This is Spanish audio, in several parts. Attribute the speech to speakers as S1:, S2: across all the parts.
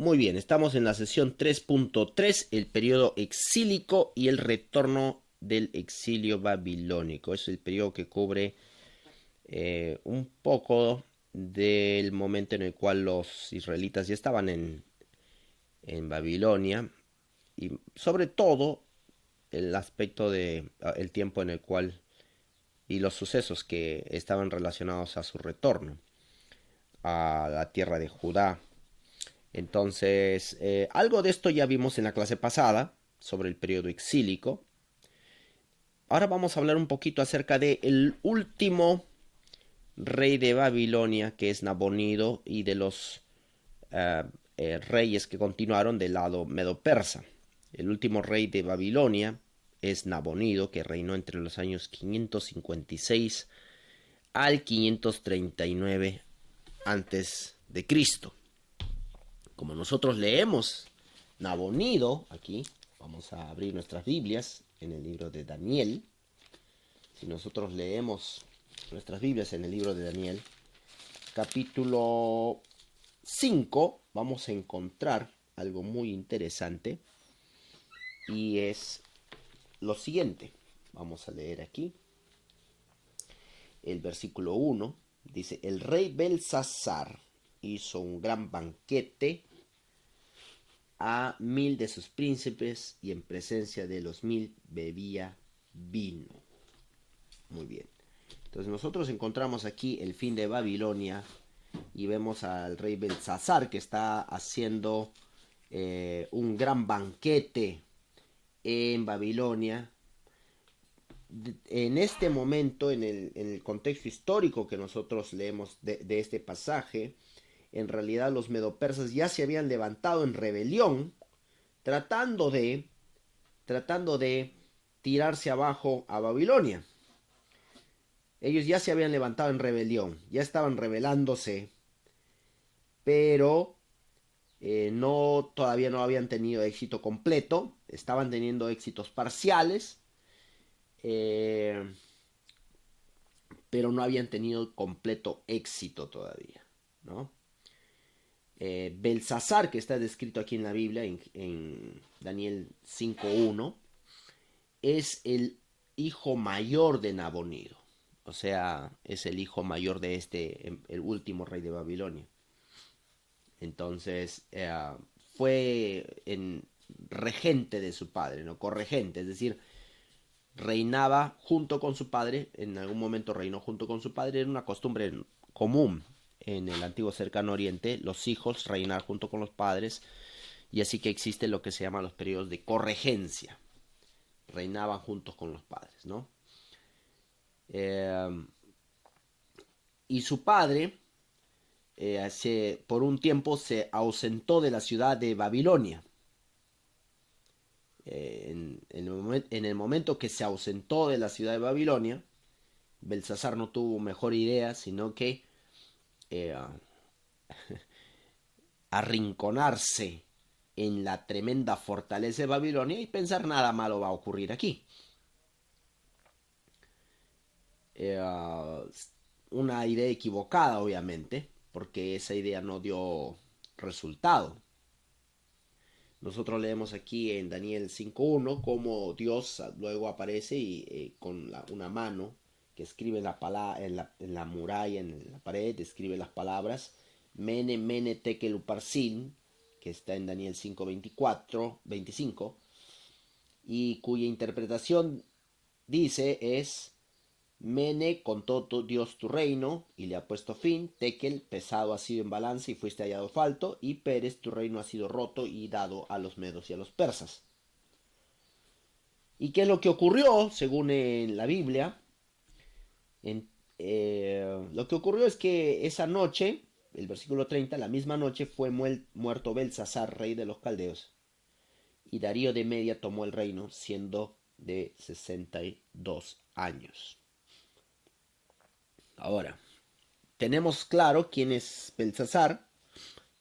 S1: Muy bien, estamos en la sesión 3.3, el periodo exílico y el retorno del exilio babilónico. Es el periodo que cubre un poco del momento en el cual los israelitas ya estaban en Babilonia y sobre todo el aspecto de el tiempo en el cual y los sucesos que estaban relacionados a su retorno a la tierra de Judá. Entonces, algo de esto ya vimos en la clase pasada sobre el periodo exílico. Ahora vamos a hablar un poquito acerca de el último rey de Babilonia, que es Nabonido, y de los uh, reyes que continuaron del lado medo-persa. El último rey de Babilonia es Nabonido, que reinó entre los años 556 al 539 antes de Cristo. Como nosotros leemos Nabonido aquí, vamos a abrir nuestras Biblias en el libro de Daniel. Si nosotros leemos nuestras Biblias en el libro de Daniel, capítulo 5, vamos a encontrar algo muy interesante y es lo siguiente. Vamos a leer aquí el versículo 1. Dice, el rey Belsasar hizo un gran banquete a 1000 de sus príncipes y en presencia de los 1000 bebía vino. Muy bien. Entonces nosotros encontramos aquí el fin de Babilonia y vemos al rey Belsasar que está haciendo un gran banquete en Babilonia. En este momento, en el contexto histórico que nosotros leemos de este pasaje, en realidad los medopersas ya se habían levantado en rebelión, tratando de tirarse abajo a Babilonia. Ellos ya se habían levantado en rebelión, ya estaban rebelándose, pero todavía no habían tenido éxito completo, estaban teniendo éxitos parciales, eh, pero no habían tenido completo éxito todavía, ¿no? Belsasar, que está descrito aquí en la Biblia, en Daniel 5.1, es el hijo mayor de Nabonido. O sea, es el hijo mayor de el último rey de Babilonia. Entonces, fue regente de su padre, ¿no? Corregente, es decir, reinaba junto con su padre, en algún momento reinó junto con su padre, era una costumbre común en el antiguo cercano oriente, los hijos reinar junto con los padres, y así que existe lo que se llama los periodos de corregencia, reinaban juntos con los padres, ¿no? Eh, y su padre, por un tiempo, se ausentó de la ciudad de Babilonia. En el momento que se ausentó de la ciudad de Babilonia, Belsasar no tuvo mejor idea, sino que eh, arrinconarse en la tremenda fortaleza de Babilonia y pensar nada malo va a ocurrir aquí. Una idea equivocada, obviamente, porque esa idea no dio resultado. Nosotros leemos aquí en Daniel 5.1 cómo Dios luego aparece y con una mano que escribe en la muralla, en la pared, escribe las palabras Mene, Mene, Tekel, Uparsin, que está en Daniel 5.25, y cuya interpretación dice es Mene, contó Dios tu reino y le ha puesto fin. Tekel, pesado ha sido en balanza y fuiste hallado falto. Y Pérez, tu reino ha sido roto y dado a los medos y a los persas. ¿Y qué es lo que ocurrió, según en la Biblia? Lo que ocurrió es que esa noche, el versículo 30, la misma noche fue muerto Belsasar, rey de los caldeos. Y Darío de Media tomó el reino, siendo de 62 años. Ahora, tenemos claro quién es Belsasar.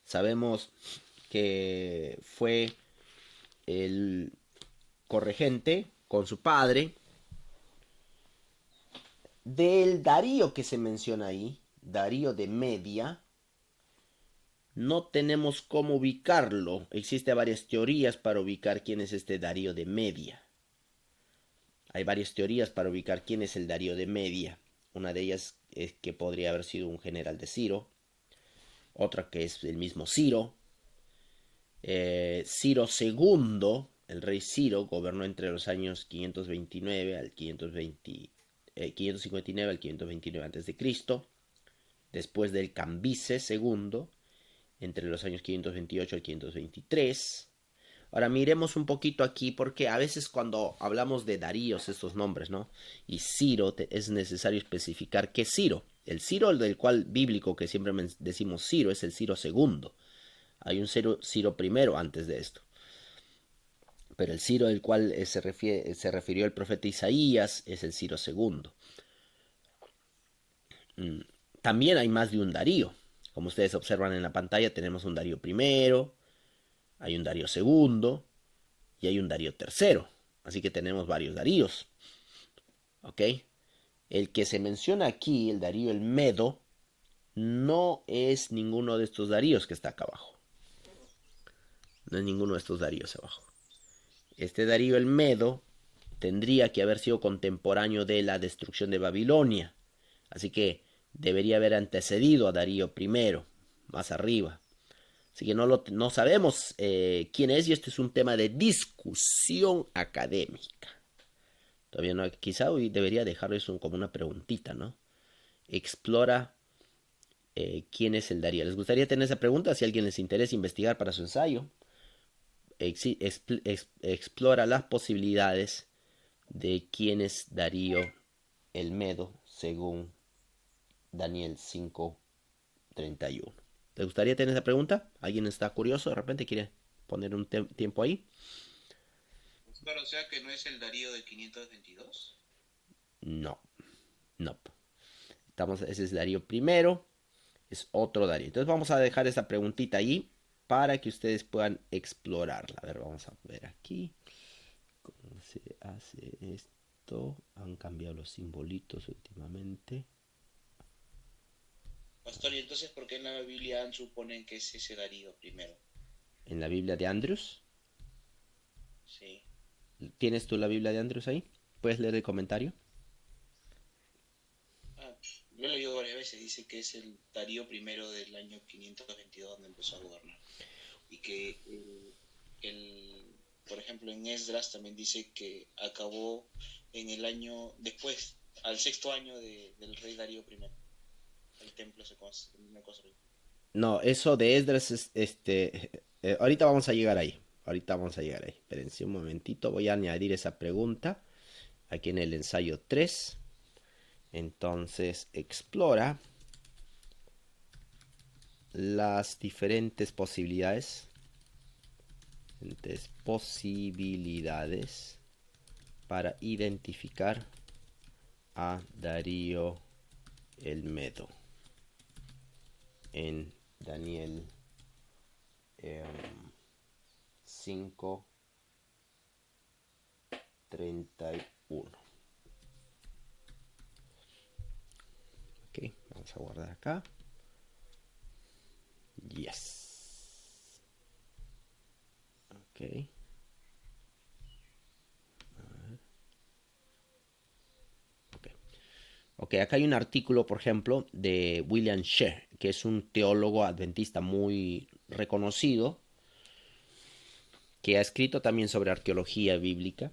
S1: Sabemos que fue el corregente con su padre. Del Darío que se menciona ahí, Darío de Media, no tenemos cómo ubicarlo. Existen varias teorías para ubicar quién es este Darío de Media. Hay varias teorías para ubicar quién es el Darío de Media. Una de ellas es que podría haber sido un general de Ciro. Otra que es el mismo Ciro. Ciro II, el rey Ciro, gobernó entre los años 529 al 559 al 529 a.C. Después del Cambises II, entre los años 528 al 523. Ahora miremos un poquito aquí, porque a veces cuando hablamos de Daríos, estos nombres, ¿no? Y Ciro, es necesario especificar qué Ciro. El Ciro del cual bíblico que siempre decimos Ciro es el Ciro II. Hay un Ciro primero antes de esto. Pero el Ciro del cual se refirió el profeta Isaías es el Ciro segundo. También hay más de un Darío. Como ustedes observan en la pantalla, tenemos un Darío primero, hay un Darío segundo y hay un Darío tercero. Así que tenemos varios Daríos. ¿Ok? El que se menciona aquí, el Darío el Medo, no es ninguno de estos Daríos que está acá abajo. No es ninguno de estos Daríos abajo. Este Darío el Medo tendría que haber sido contemporáneo de la destrucción de Babilonia. Así que debería haber antecedido a Darío I, más arriba. Así que no sabemos quién es, y este es un tema de discusión académica. Todavía no, quizá hoy debería dejar eso como una preguntita, ¿no? Explora quién es el Darío. ¿Les gustaría tener esa pregunta? Si a alguien les interesa investigar para su ensayo, explora las posibilidades de quién es Darío el Medo según Daniel 5:31. ¿Te gustaría tener esa pregunta? ¿Alguien está curioso? ¿De repente quiere poner un tiempo ahí?
S2: Claro, o sea que no es el Darío de 522.
S1: No, no. Ese es Darío primero, es otro Darío. Entonces vamos a dejar esa preguntita ahí para que ustedes puedan explorarla. A ver, vamos a ver aquí cómo se hace esto. Han cambiado los simbolitos últimamente.
S2: Pastor, ¿y entonces por qué en la Biblia suponen que es ese Darío primero?
S1: En la Biblia de Andrews.
S2: Sí.
S1: ¿Tienes tú la Biblia de Andrews ahí? ¿Puedes leer el comentario?
S2: Ah, yo lo he leído varias veces, dice que es el Darío primero del año 522 donde empezó a gobernar. Y que por ejemplo, en Esdras también dice que acabó en el año, después, al sexto año del rey Darío primero. El templo se construyó.
S1: No, eso de Esdras es ahorita vamos a llegar ahí. Ahorita vamos a llegar ahí. Espérense un momentito. Voy a añadir esa pregunta aquí en el ensayo 3. Entonces, explora las diferentes posibilidades para identificar a Darío el Medo en Daniel 5:31. Ok, vamos a guardar acá. Yes. Ok. Ok. Ok, acá hay un artículo, por ejemplo, de William Shea, que es un teólogo adventista muy reconocido, que ha escrito también sobre arqueología bíblica,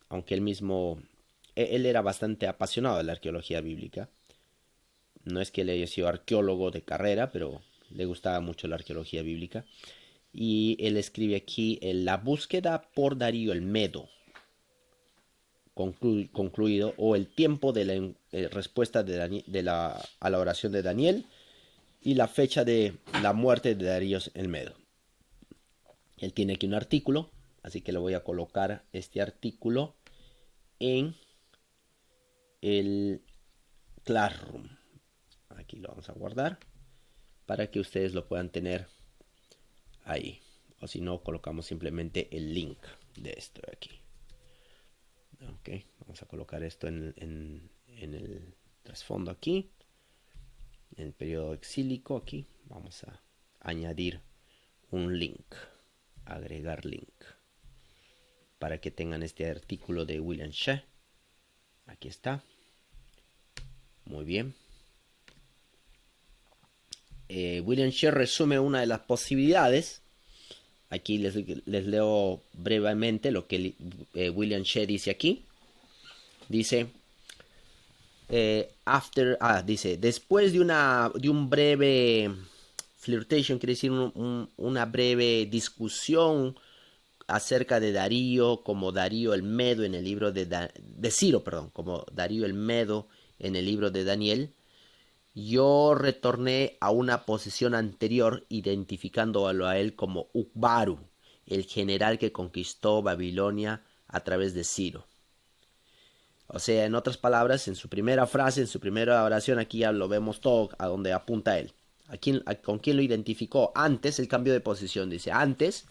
S1: aunque él era bastante apasionado de la arqueología bíblica. No es que él haya sido arqueólogo de carrera, pero le gustaba mucho la arqueología bíblica. Y él escribe aquí la búsqueda por Darío el Medo, concluido, o el tiempo de la respuesta a la oración de Daniel y la fecha de la muerte de Darío el Medo. Él tiene aquí un artículo, así que le voy a colocar este artículo en el Classroom. Aquí lo vamos a guardar para que ustedes lo puedan tener ahí. O si no, colocamos simplemente el link de esto de aquí. Ok, vamos a colocar esto en el trasfondo aquí. En el periodo exílico aquí. Vamos a añadir un link, agregar link, para que tengan este artículo de William Shea. Aquí está. Muy bien. William Shea resume una de las posibilidades. Aquí les leo brevemente lo que William Shea dice aquí. Dice, dice, después de un breve flirtation, quiere decir una breve discusión acerca de Darío como Darío el Medo en el libro de Ciro, perdón, como Darío el Medo en el libro de Daniel, yo retorné a una posición anterior identificándolo a él como Ukbaru, el general que conquistó Babilonia a través de Ciro. O sea, en otras palabras, en su primera frase, en su primera oración, aquí ya lo vemos todo a donde apunta él. ¿Con quién lo identificó? Antes, el cambio de posición, dice, antes,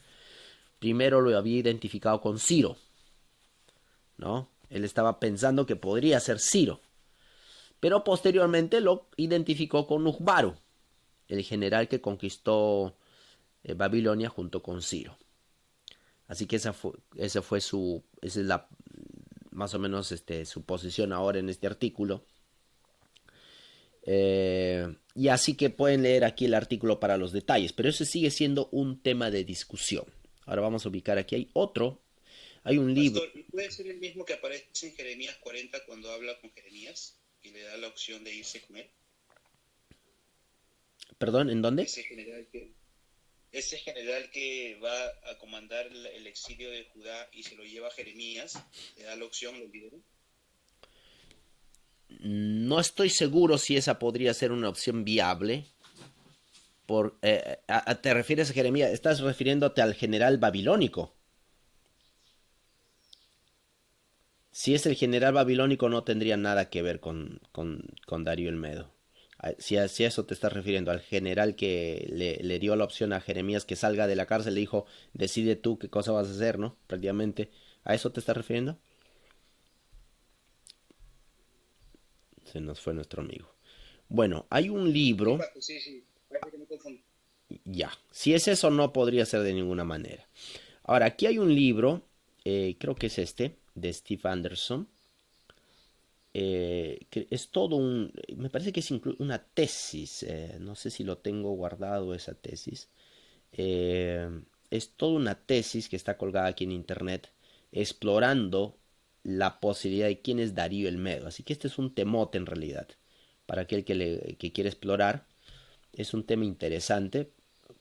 S1: primero lo había identificado con Ciro, ¿no? Él estaba pensando que podría ser Ciro, pero posteriormente lo identificó con Ukbaru, el general que conquistó Babilonia junto con Ciro. Así que esa es más o menos su posición ahora en este artículo. Y así que pueden leer aquí el artículo para los detalles, pero eso sigue siendo un tema de discusión. Ahora vamos a ubicar aquí, hay un libro.
S2: Pastor, ¿puede ser el mismo que aparece en Jeremías 40 cuando habla con Jeremías y le da la opción de irse con él?
S1: ¿Perdón? ¿En dónde?
S2: Ese general que va a comandar el exilio de Judá y se lo lleva a Jeremías, le da la opción, lo libera.
S1: No estoy seguro si esa podría ser una opción viable. ¿Te refieres a Jeremías? ¿Estás refiriéndote al general babilónico? Si es el general babilónico, no tendría nada que ver con Darío el Medo. Si a eso te estás refiriendo, al general que le dio la opción a Jeremías que salga de la cárcel, le dijo, decide tú qué cosa vas a hacer, ¿no? Prácticamente. ¿A eso te estás refiriendo? Se nos fue nuestro amigo. Bueno, hay un libro.
S2: Sí. Parece que me confundo.
S1: Ya, si es eso, no podría ser de ninguna manera. Ahora, aquí hay un libro, creo que es de Steve Anderson. Que es todo me parece que es una tesis, no sé si lo tengo guardado esa tesis. Es toda una tesis que está colgada aquí en internet, explorando la posibilidad de quién es Darío el Medo. Así que este es un temote en realidad, para aquel que quiere explorar. Es un tema interesante,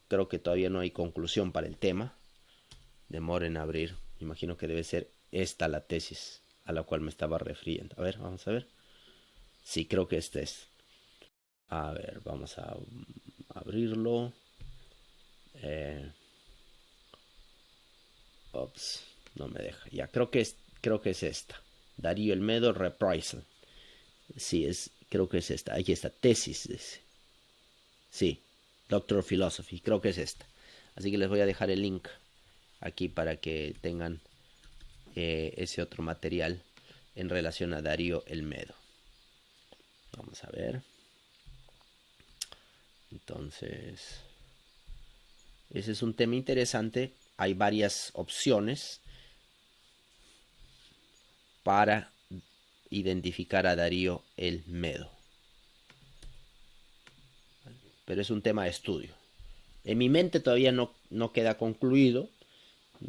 S1: creo que todavía no hay conclusión para el tema. Demora en abrir, imagino que debe ser esta la tesis a la cual me estaba refiriendo. A ver, vamos a ver. Sí, creo que este es. A ver, vamos a abrirlo. Ops, no me deja. Ya, creo que es esta. Darío el Medo Reprisal. Sí, creo que es esta. Aquí está, tesis. Sí, Doctor of Philosophy. Creo que es esta. Así que les voy a dejar el link aquí para que tengan ese otro material en relación a Darío el Medo. Vamos a ver. Entonces, ese es un tema interesante. Hay varias opciones para identificar a Darío el Medo. Pero es un tema de estudio. En mi mente todavía no queda concluido.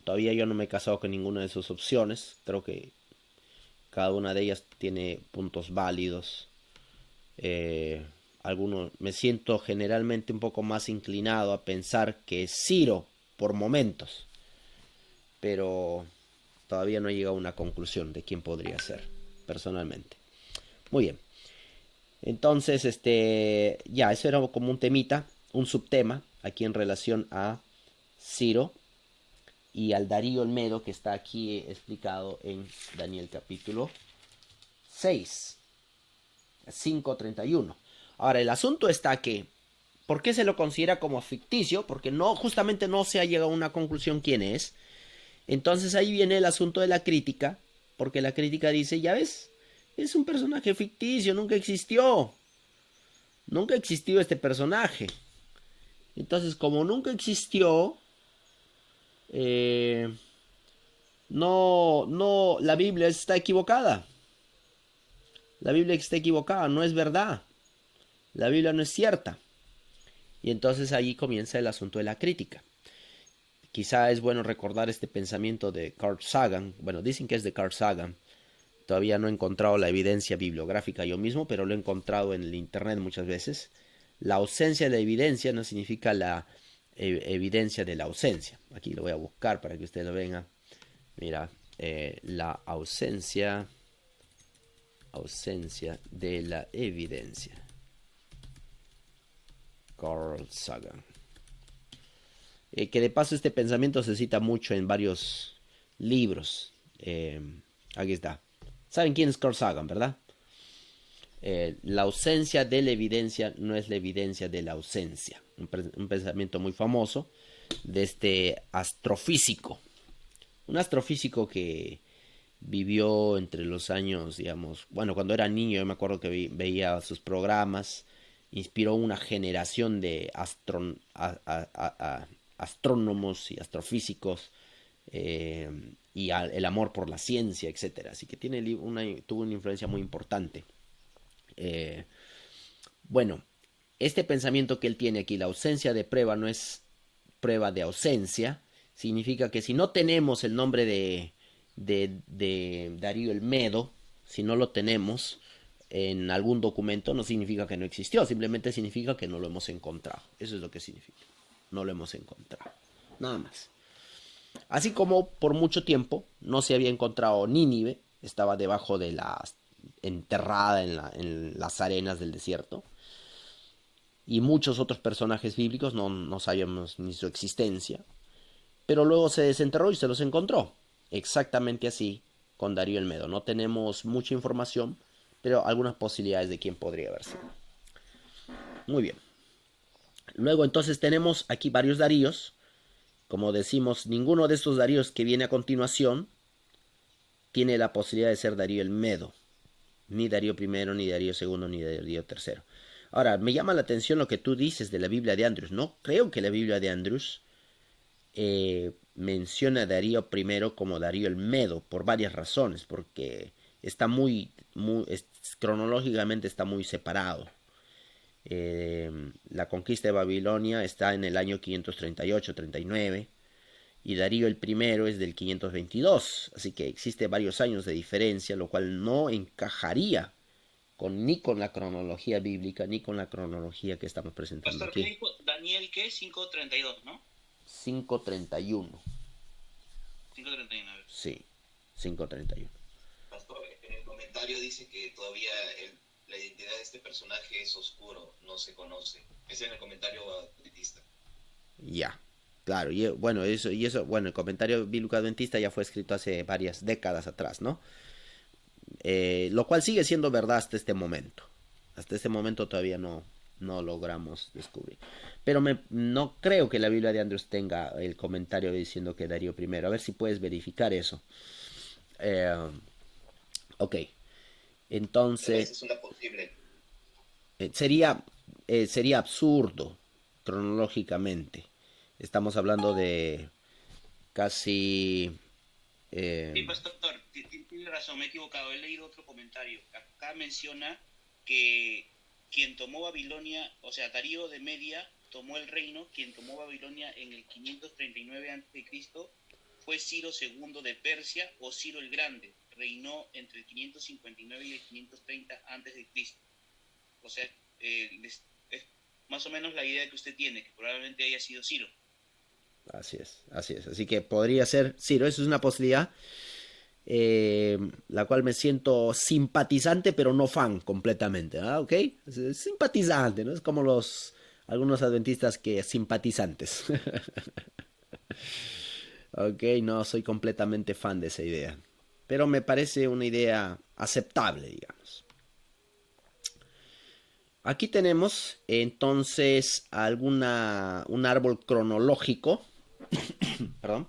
S1: Todavía yo no me he casado con ninguna de sus opciones. Creo que cada una de ellas tiene puntos válidos. Me siento generalmente un poco más inclinado a pensar que es Ciro por momentos, pero todavía no he llegado a una conclusión de quién podría ser personalmente. Muy bien, entonces ya eso era como un temita, un subtema aquí en relación a Ciro y al Darío el Medo, que está aquí explicado en Daniel capítulo 6, 5:31. Ahora, el asunto está que, ¿por qué se lo considera como ficticio? Porque justamente no se ha llegado a una conclusión quién es. Entonces ahí viene el asunto de la crítica, porque la crítica dice, ya ves, es un personaje ficticio, nunca existió este personaje. Entonces, como nunca existió, eh, la Biblia está equivocada. La Biblia está equivocada, no es verdad. La Biblia no es cierta. Y entonces ahí comienza el asunto de la crítica. Quizá es bueno recordar este pensamiento de Carl Sagan. Bueno, dicen que es de Carl Sagan. Todavía no he encontrado la evidencia bibliográfica yo mismo, pero lo he encontrado en el internet muchas veces. La ausencia de evidencia no significa la evidencia de la ausencia. Aquí lo voy a buscar para que ustedes lo vean. Mira, la ausencia de la evidencia. Carl Sagan. Que de paso este pensamiento se cita mucho en varios libros. Aquí está. ¿Saben quién es Carl Sagan, verdad? La ausencia de la evidencia no es la evidencia de la ausencia. Un pensamiento muy famoso de este astrofísico. Un astrofísico que vivió entre los años, digamos, bueno, cuando era niño, yo me acuerdo que veía sus programas, inspiró una generación de astrónomos y astrofísicos, y el amor por la ciencia, etcétera. Así que tuvo una influencia muy importante. Eh, bueno, este pensamiento que él tiene aquí, la ausencia de prueba no es prueba de ausencia, significa que si no tenemos el nombre de Darío el Medo, si no lo tenemos en algún documento, no significa que no existió, simplemente significa que no lo hemos encontrado. Eso es lo que significa. No lo hemos encontrado. Nada más. Así como por mucho tiempo no se había encontrado Nínive, estaba debajo de enterrada en las arenas del desierto. Y muchos otros personajes bíblicos no sabíamos ni su existencia. Pero luego se desenterró y se los encontró. Exactamente así con Darío el Medo. No tenemos mucha información, pero algunas posibilidades de quién podría haber sido. Muy bien. Luego entonces tenemos aquí varios Daríos. Como decimos, ninguno de estos Daríos que viene a continuación tiene la posibilidad de ser Darío el Medo. Ni Darío I, ni Darío II, ni Darío III. Ahora, me llama la atención lo que tú dices de la Biblia de Andrews. No creo que la Biblia de Andrews menciona a Darío I como Darío el Medo por varias razones, porque está cronológicamente está muy separado. La conquista de Babilonia está en el año 538-39 y Darío el I es del 522, así que existe varios años de diferencia, lo cual no encajaría ni con la cronología bíblica ni con la cronología que estamos presentando
S2: Pastor,
S1: aquí.
S2: ¿qué dijo Daniel qué? 5:32, ¿no?
S1: 5:31.
S2: 5:31.
S1: Sí, 5:31.
S3: Pastor, en el comentario dice que todavía la identidad de este personaje es oscuro, no se conoce. Es en el comentario adventista.
S1: Ya, claro, bueno, bueno, el comentario bíblico adventista ya fue escrito hace varias décadas atrás, ¿no? Lo cual sigue siendo verdad hasta este momento. Hasta este momento todavía no logramos descubrir. Pero no creo que la Biblia de Andrews tenga el comentario diciendo que Darío I. A ver si puedes verificar eso. Ok, entonces
S3: Esa es una posible.
S1: sería absurdo cronológicamente. Estamos hablando de casi...
S2: Sí, pastor, tiene razón, me he equivocado, he leído otro comentario. Acá menciona que quien tomó Babilonia, o sea, Darío de Media tomó el reino, quien tomó Babilonia en el 539 a.C. fue Ciro II de Persia o Ciro el Grande, reinó entre el 559 y el 530 a.C. O sea, es más o menos la idea que usted tiene, que probablemente haya sido Ciro.
S1: Así es, así es. Así que podría ser Ciro, eso es una posibilidad. La cual me siento simpatizante, pero no fan completamente, ¿ah? ¿Ok? Simpatizante, ¿no? Es como algunos adventistas que simpatizantes. Ok, no soy completamente fan de esa idea, pero me parece una idea aceptable, digamos. Aquí tenemos entonces un árbol cronológico, perdón,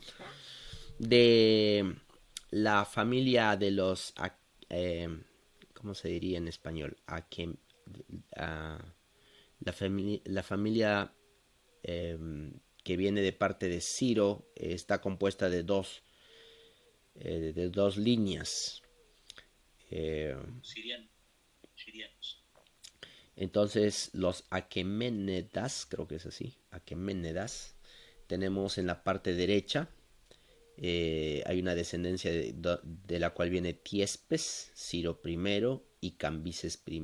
S1: de la familia de los, ¿cómo se diría en español? La familia que viene de parte de Ciro, está compuesta de dos líneas.
S2: Sirianos.
S1: Entonces los Aqueménidas, creo que es así, Aqueménidas, tenemos en la parte derecha, hay una descendencia de la cual viene Tiespes, Ciro I y Cambises I.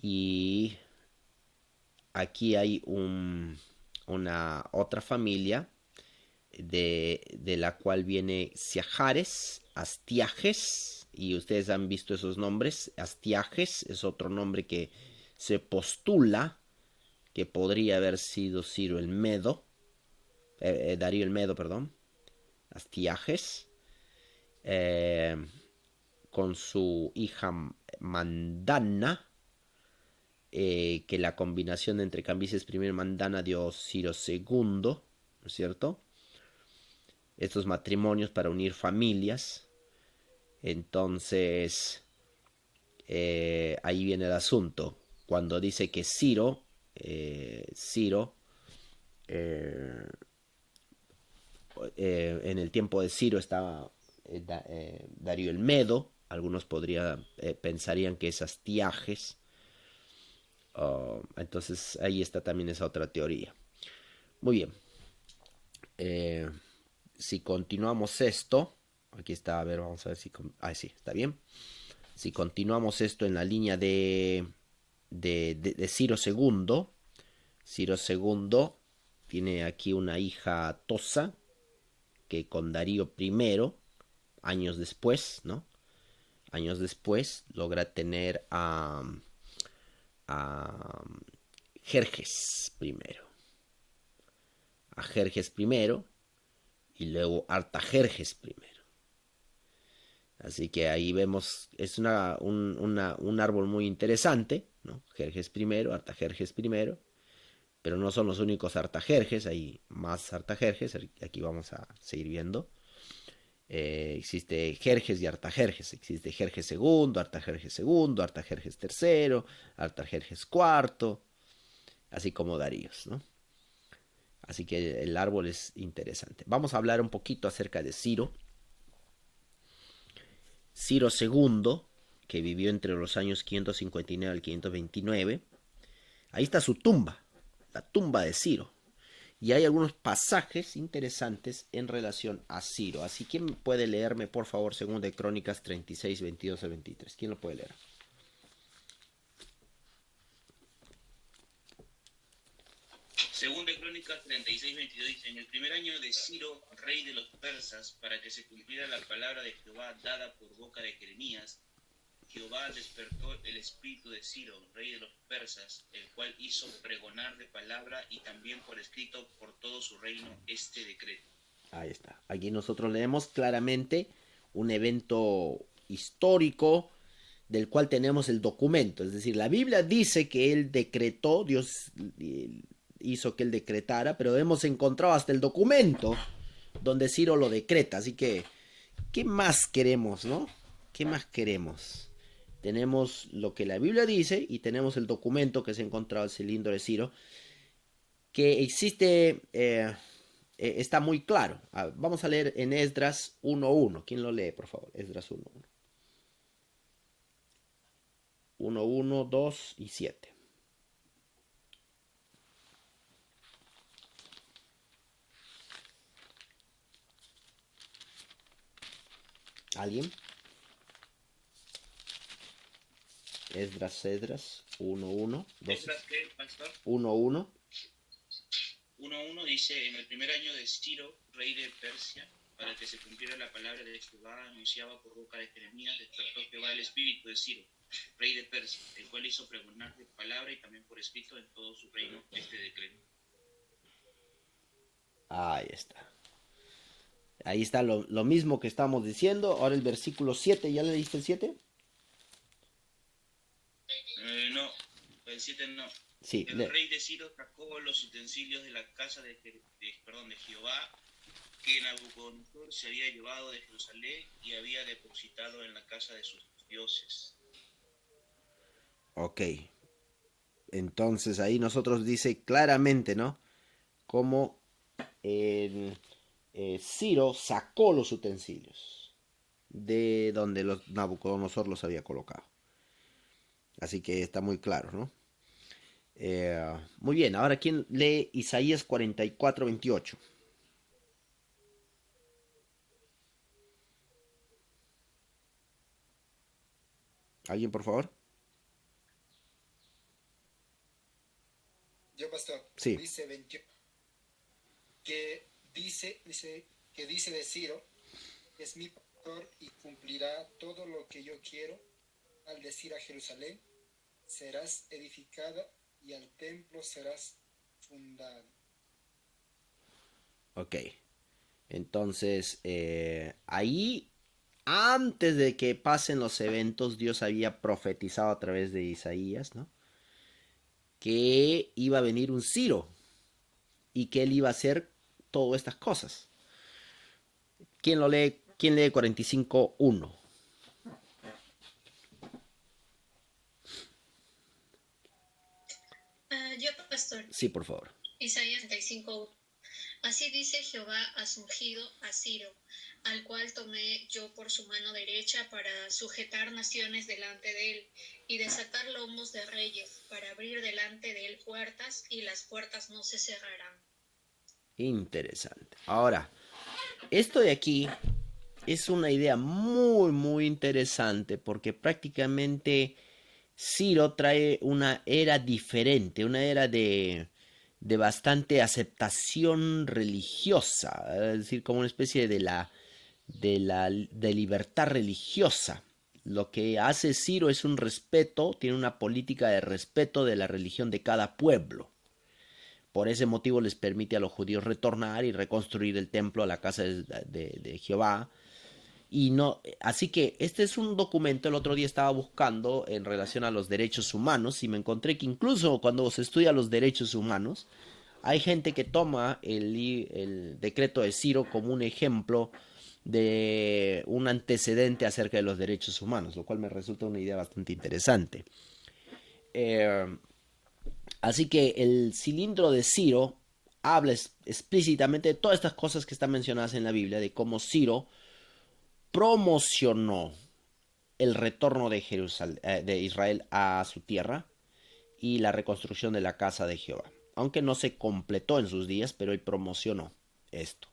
S1: Y aquí hay una otra familia de la cual viene Siajares, Astiages, y ustedes han visto esos nombres. Astiages es otro nombre que se postula que podría haber sido Ciro el Medo, Darío el Medo, perdón, Astiages, con su hija Mandana, que la combinación entre Cambises I y Mandana dio Ciro II, ¿no es cierto? Estos matrimonios para unir familias. Entonces, ahí viene el asunto. Cuando dice que Ciro, en el tiempo de Ciro estaba Darío el Medo. Algunos pensarían que es Astiages. Entonces ahí está también esa otra teoría. Muy bien. Si continuamos esto, aquí está, a ver, vamos a ver si... sí, está bien. Si continuamos esto en la línea de Ciro II, Ciro II tiene aquí una hija Tosa, que con Darío I, años después, ¿no? Años después logra tener a Jerjes I. A Jerjes I y luego Artajerjes I. Así que ahí vemos, es un árbol muy interesante, ¿no? Jerjes I, Artajerjes I, pero no son los únicos Artajerjes, hay más Artajerjes, aquí vamos a seguir viendo. Existe Jerjes y Artajerjes, existe Jerjes II, Artajerjes II, Artajerjes III, Artajerjes IV, así como Daríos, ¿no? Así que el árbol es interesante. Vamos a hablar un poquito acerca de Ciro. Ciro II, que vivió entre los años 559 al 529. Ahí está su tumba, la tumba de Ciro. Y hay algunos pasajes interesantes en relación a Ciro. Así, ¿quién puede leerme, por favor, según de Crónicas 36, 22 al 23? ¿Quién lo puede leer?
S2: Según de Crónicas 36, 22 dice: en el primer año de Ciro, rey de los persas, para que se cumpliera la palabra de Jehová dada por boca de Jeremías, Jehová despertó el espíritu de Ciro, rey de los persas, el cual hizo pregonar de palabra y también por escrito por todo su reino este decreto.
S1: Ahí está. Aquí nosotros leemos claramente un evento histórico del cual tenemos el documento. Es decir, la Biblia dice que él decretó, Dios hizo que él decretara, pero hemos encontrado hasta el documento donde Ciro lo decreta. Así que, ¿qué más queremos, no? ¿Qué más queremos? Tenemos lo que la Biblia dice y tenemos el documento que se ha encontrado el cilindro de Ciro, que existe, está muy claro. Vamos a leer en Esdras 1.1. ¿Quién lo lee, por favor? Esdras 1.1. 1, 2 y 7. ¿Alguien? Esdras 1.1.
S2: ¿Esdras qué, pastor?
S1: 1.1.
S2: 1.1 dice: en el primer año de Ciro, rey de Persia, para que se cumpliera la palabra de Jehová anunciaba por boca de Jeremías, despertó Jehová el espíritu de Ciro, rey de Persia, el cual hizo pregonar de palabra y también por escrito en todo su reino este decreto.
S1: Ahí está. Ahí está lo mismo que estamos diciendo. Ahora el versículo 7. ¿Ya le diste el 7?
S2: No, el 7 no.
S1: Sí,
S2: el rey de Ciro sacó los utensilios de la casa de Jehová, que Nabucodonosor se había llevado de Jerusalén y había depositado en la casa de sus dioses.
S1: Ok. Entonces ahí nosotros dice claramente, ¿no? Cómo Ciro sacó los utensilios de donde Nabucodonosor los había colocado. Así que está muy claro, ¿no? Muy bien, ahora ¿quién lee Isaías 44:28? ¿Alguien, por favor?
S4: Yo, pastor,
S1: Sí.
S4: dice 28, que dice de Ciro, es mi pastor y cumplirá todo lo que yo quiero, al decir a Jerusalén, serás edificada y al templo serás fundada.
S1: Ok. Entonces, ahí, antes de que pasen los eventos, Dios había profetizado a través de Isaías, ¿no? Que iba a venir un Ciro y que él iba a hacer todas estas cosas. ¿Quién lo lee? ¿Quién lee 45:1?
S5: Yo, pastor.
S1: Sí, por favor.
S5: Isaías 35:1. Así dice Jehová a su ungido, a Ciro, al cual tomé yo por su mano derecha para sujetar naciones delante de él y desatar lomos de reyes, para abrir delante de él puertas y las puertas no se cerrarán.
S1: Interesante. Ahora, esto de aquí es una idea muy, muy interesante porque prácticamente Ciro trae una era diferente, una era de bastante aceptación religiosa, es decir, como una especie de libertad religiosa. Lo que hace Ciro es un respeto, tiene una política de respeto de la religión de cada pueblo. Por ese motivo les permite a los judíos retornar y reconstruir el templo, a la casa de Jehová. Y no, así que este es un documento, el otro día estaba buscando en relación a los derechos humanos y me encontré que incluso cuando se estudia los derechos humanos, hay gente que toma el decreto de Ciro como un ejemplo de un antecedente acerca de los derechos humanos, lo cual me resulta una idea bastante interesante. Así que el cilindro de Ciro habla explícitamente de todas estas cosas que están mencionadas en la Biblia, de cómo Ciro promocionó el retorno de Israel a su tierra y la reconstrucción de la casa de Jehová. Aunque no se completó en sus días, pero él promocionó esto.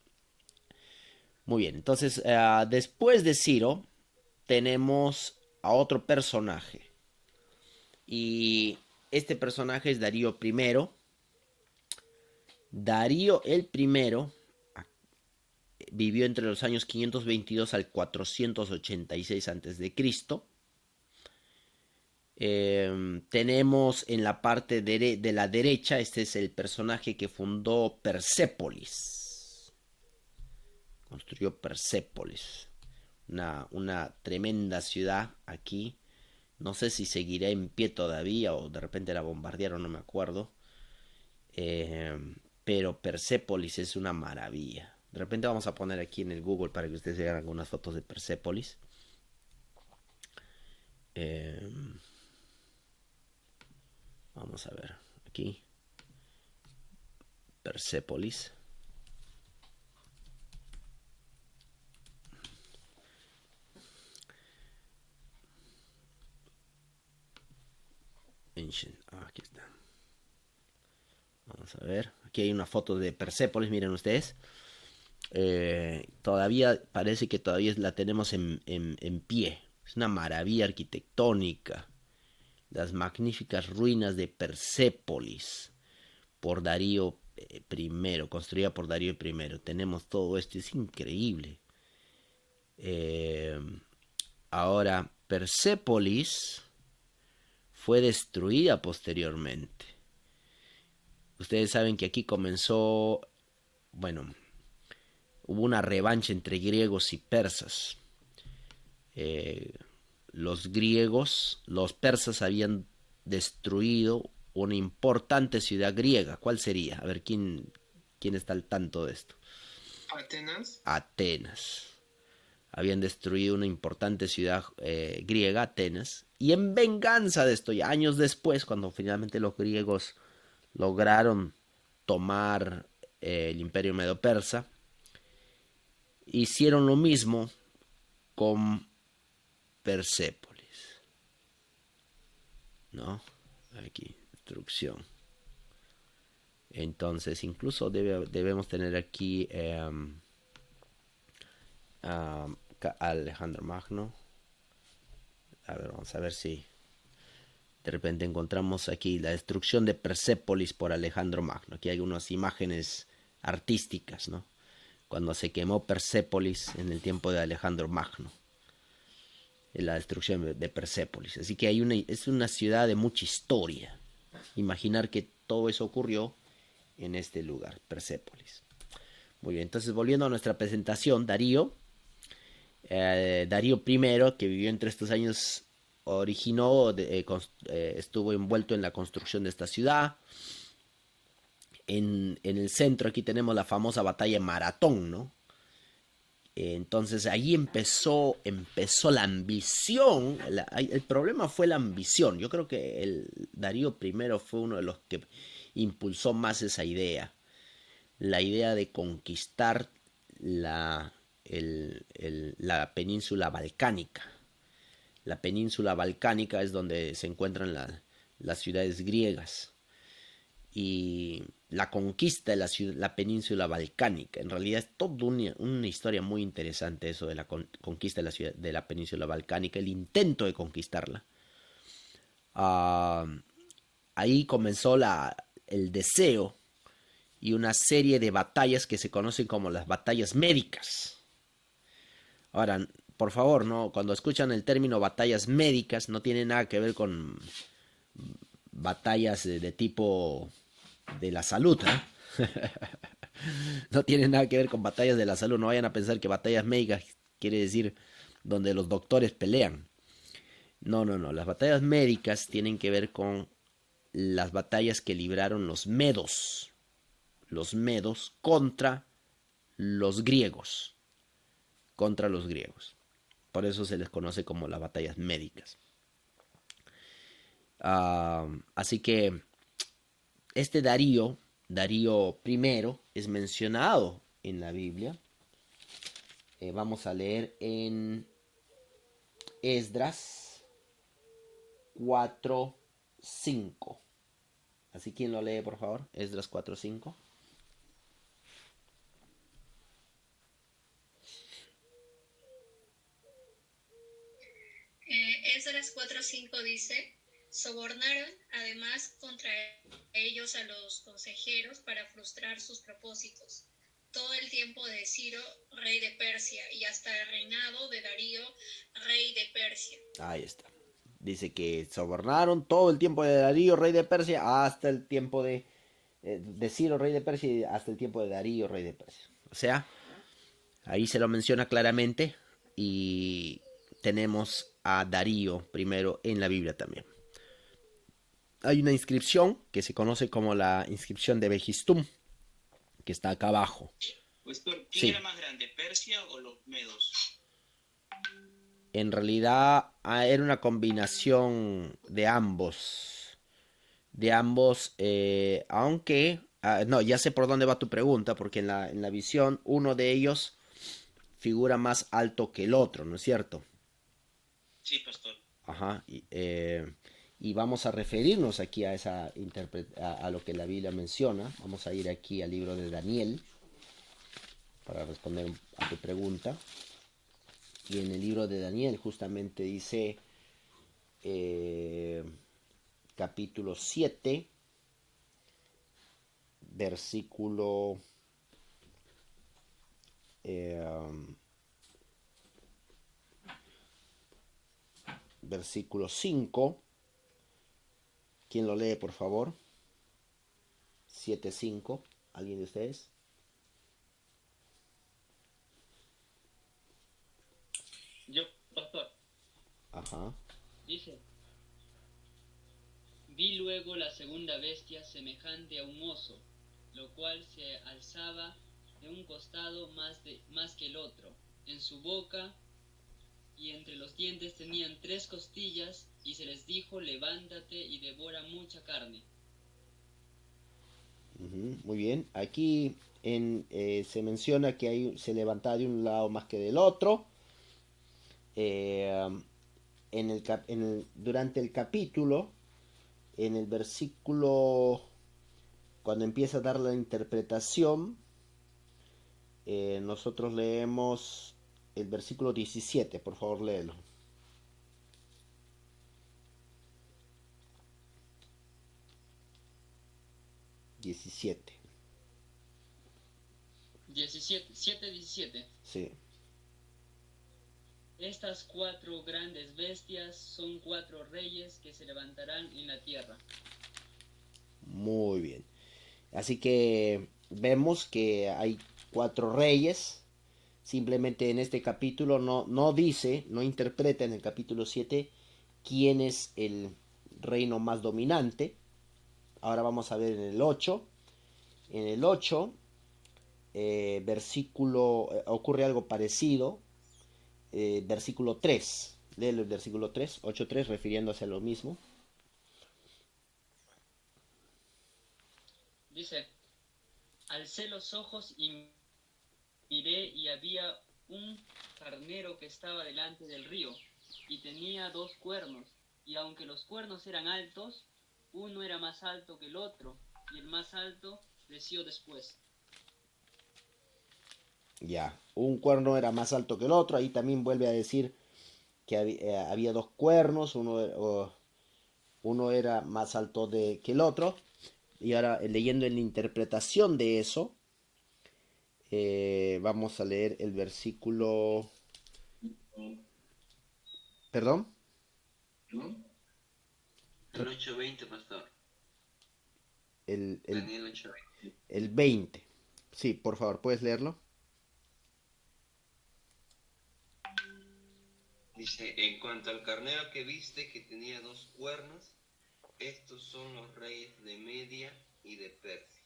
S1: Muy bien, entonces después de Ciro tenemos a otro personaje. Y este personaje es Darío I. Darío el Primero vivió entre los años 522 al 486 a.C. Tenemos en la parte de la derecha, este es el personaje que fundó Persépolis. Construyó Persépolis, una tremenda ciudad aquí. No sé si seguirá en pie todavía o de repente la bombardearon, no me acuerdo. Pero Persépolis es una maravilla. De repente vamos a poner aquí en el Google para que ustedes vean algunas fotos de Persépolis. Vamos a ver aquí. Persépolis. Aquí está. Vamos a ver. Aquí hay una foto de Persépolis, miren ustedes. Todavía parece que todavía la tenemos en pie. Es una maravilla arquitectónica. Las magníficas ruinas de Persépolis por Darío I, construida por Darío I. Tenemos todo esto, es increíble. Ahora, Persépolis fue destruida posteriormente. Ustedes saben que aquí comenzó, bueno, hubo una revancha entre griegos y persas. Los persas habían destruido una importante ciudad griega. ¿Cuál sería? A ver, ¿quién está al tanto de esto?
S4: Atenas.
S1: habían destruido una importante ciudad griega, Atenas, y en venganza de esto, ya años después, cuando finalmente los griegos lograron tomar el imperio medo-persa, hicieron lo mismo con Persépolis, ¿no? Aquí, destrucción. Entonces, incluso debemos tener aquí Alejandro Magno. A ver, vamos a ver si de repente encontramos aquí la destrucción de Persépolis por Alejandro Magno. Aquí hay unas imágenes artísticas, ¿no? Cuando se quemó Persépolis en el tiempo de Alejandro Magno. La destrucción de Persépolis. Así que es una ciudad de mucha historia. Imaginar que todo eso ocurrió en este lugar, Persépolis. Muy bien, entonces volviendo a nuestra presentación, Darío I, que vivió entre estos años, estuvo envuelto en la construcción de esta ciudad. En el centro aquí tenemos la famosa batalla de Maratón, ¿no? Entonces ahí empezó la ambición. El problema fue la ambición. Yo creo que Darío I fue uno de los que impulsó más esa idea. La idea de conquistar la península balcánica. La península balcánica es donde se encuentran las ciudades griegas. Y la conquista de la península balcánica. En realidad es toda una historia muy interesante eso de la conquista de la península balcánica, el intento de conquistarla. Ahí comenzó el deseo y una serie de batallas que se conocen como las batallas médicas. Ahora, por favor, no, cuando escuchan el término batallas médicas, no tiene nada que ver con batallas de tipo de la salud, ¿eh? No tiene nada que ver con batallas de la salud. No vayan a pensar que batallas médicas quiere decir donde los doctores pelean. No. Las batallas médicas tienen que ver con las batallas que libraron los medos. Los medos contra los griegos. Por eso se les conoce como las batallas médicas. Así que este Darío I, es mencionado en la Biblia. Vamos a leer en Esdras 4:5. Así, ¿quién lo lee, por favor? Esdras 4:5.
S5: Esdras 4:5 dice: sobornaron además contra ellos a los consejeros para frustrar sus propósitos, todo el tiempo de Ciro, rey de Persia, y hasta el reinado de Darío, rey de Persia.
S1: Ahí está. Dice que sobornaron todo el tiempo de Darío, rey de Persia, hasta el tiempo de Ciro, rey de Persia, y hasta el tiempo de Darío, rey de Persia. O sea, ahí se lo menciona claramente y tenemos a Darío primero en la Biblia también. Hay una inscripción que se conoce como la inscripción de Begistum, que está acá abajo.
S2: Pues, ¿quién era más grande, Persia o los medos?
S1: En realidad era una combinación de ambos. Aunque... no, ya sé por dónde va tu pregunta, porque en la visión uno de ellos figura más alto que el otro, ¿no es cierto?
S2: Sí, pastor.
S1: Ajá. Y vamos a referirnos aquí a a lo que la Biblia menciona. Vamos a ir aquí al libro de Daniel para responder a tu pregunta. Y en el libro de Daniel justamente dice capítulo 7, versículo versículo 5. ¿Quién lo lee, por favor? 7:5. ¿Alguien de ustedes?
S6: Yo, pastor.
S1: Ajá.
S6: Dice: vi luego la segunda bestia semejante a un oso, lo cual se alzaba de un costado más que el otro. En su boca y entre los dientes tenían 3 costillas, y se les dijo: levántate y devora mucha carne.
S1: Muy bien. Aquí se menciona que se levantaba de un lado más que del otro. Eh, durante el capítulo, en el versículo, cuando empieza a dar la interpretación, nosotros leemos el versículo 17, por favor léelo. 17.
S6: 17.
S1: Sí.
S6: Estas 4 grandes bestias son 4 reyes que se levantarán en la tierra.
S1: Muy bien. Así que vemos que hay 4 reyes. Simplemente en este capítulo no dice, no interpreta en el capítulo 7 quién es el reino más dominante. Ahora vamos a ver en el 8. En el 8, ocurre algo parecido. Versículo 3. Léelo el versículo 3, 8:3, refiriéndose a lo mismo.
S6: Dice: alcé los ojos y miré, y había un carnero que estaba delante del río, y tenía 2 cuernos, y aunque los cuernos eran altos, uno era más alto que el otro, y el más alto creció después.
S1: Ya, un cuerno era más alto que el otro. Ahí también vuelve a decir que había 2 cuernos, uno era más alto que el otro. Y ahora, leyendo en la interpretación de eso, vamos a leer el versículo... ¿Perdón?
S7: El 8:20, pastor.
S1: Daniel
S7: 8:20.
S1: El 20. Sí, por favor, ¿puedes leerlo?
S7: Dice: en cuanto al carnero que viste, que tenía 2 cuernos, estos son los reyes de Media y de Persia.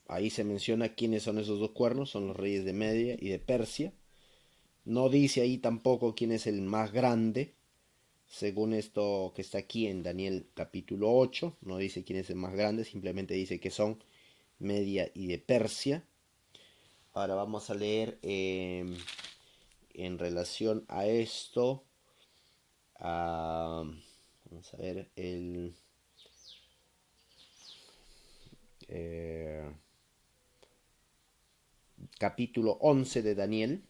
S1: Ahí se menciona quiénes son esos 2 cuernos, son los reyes de Media y de Persia. No dice ahí tampoco quién es el más grande, según esto que está aquí en Daniel capítulo 8, no dice quién es el más grande, simplemente dice que son Media y de Persia. Ahora vamos a leer en relación a esto, vamos a ver el... capítulo 11 de Daniel,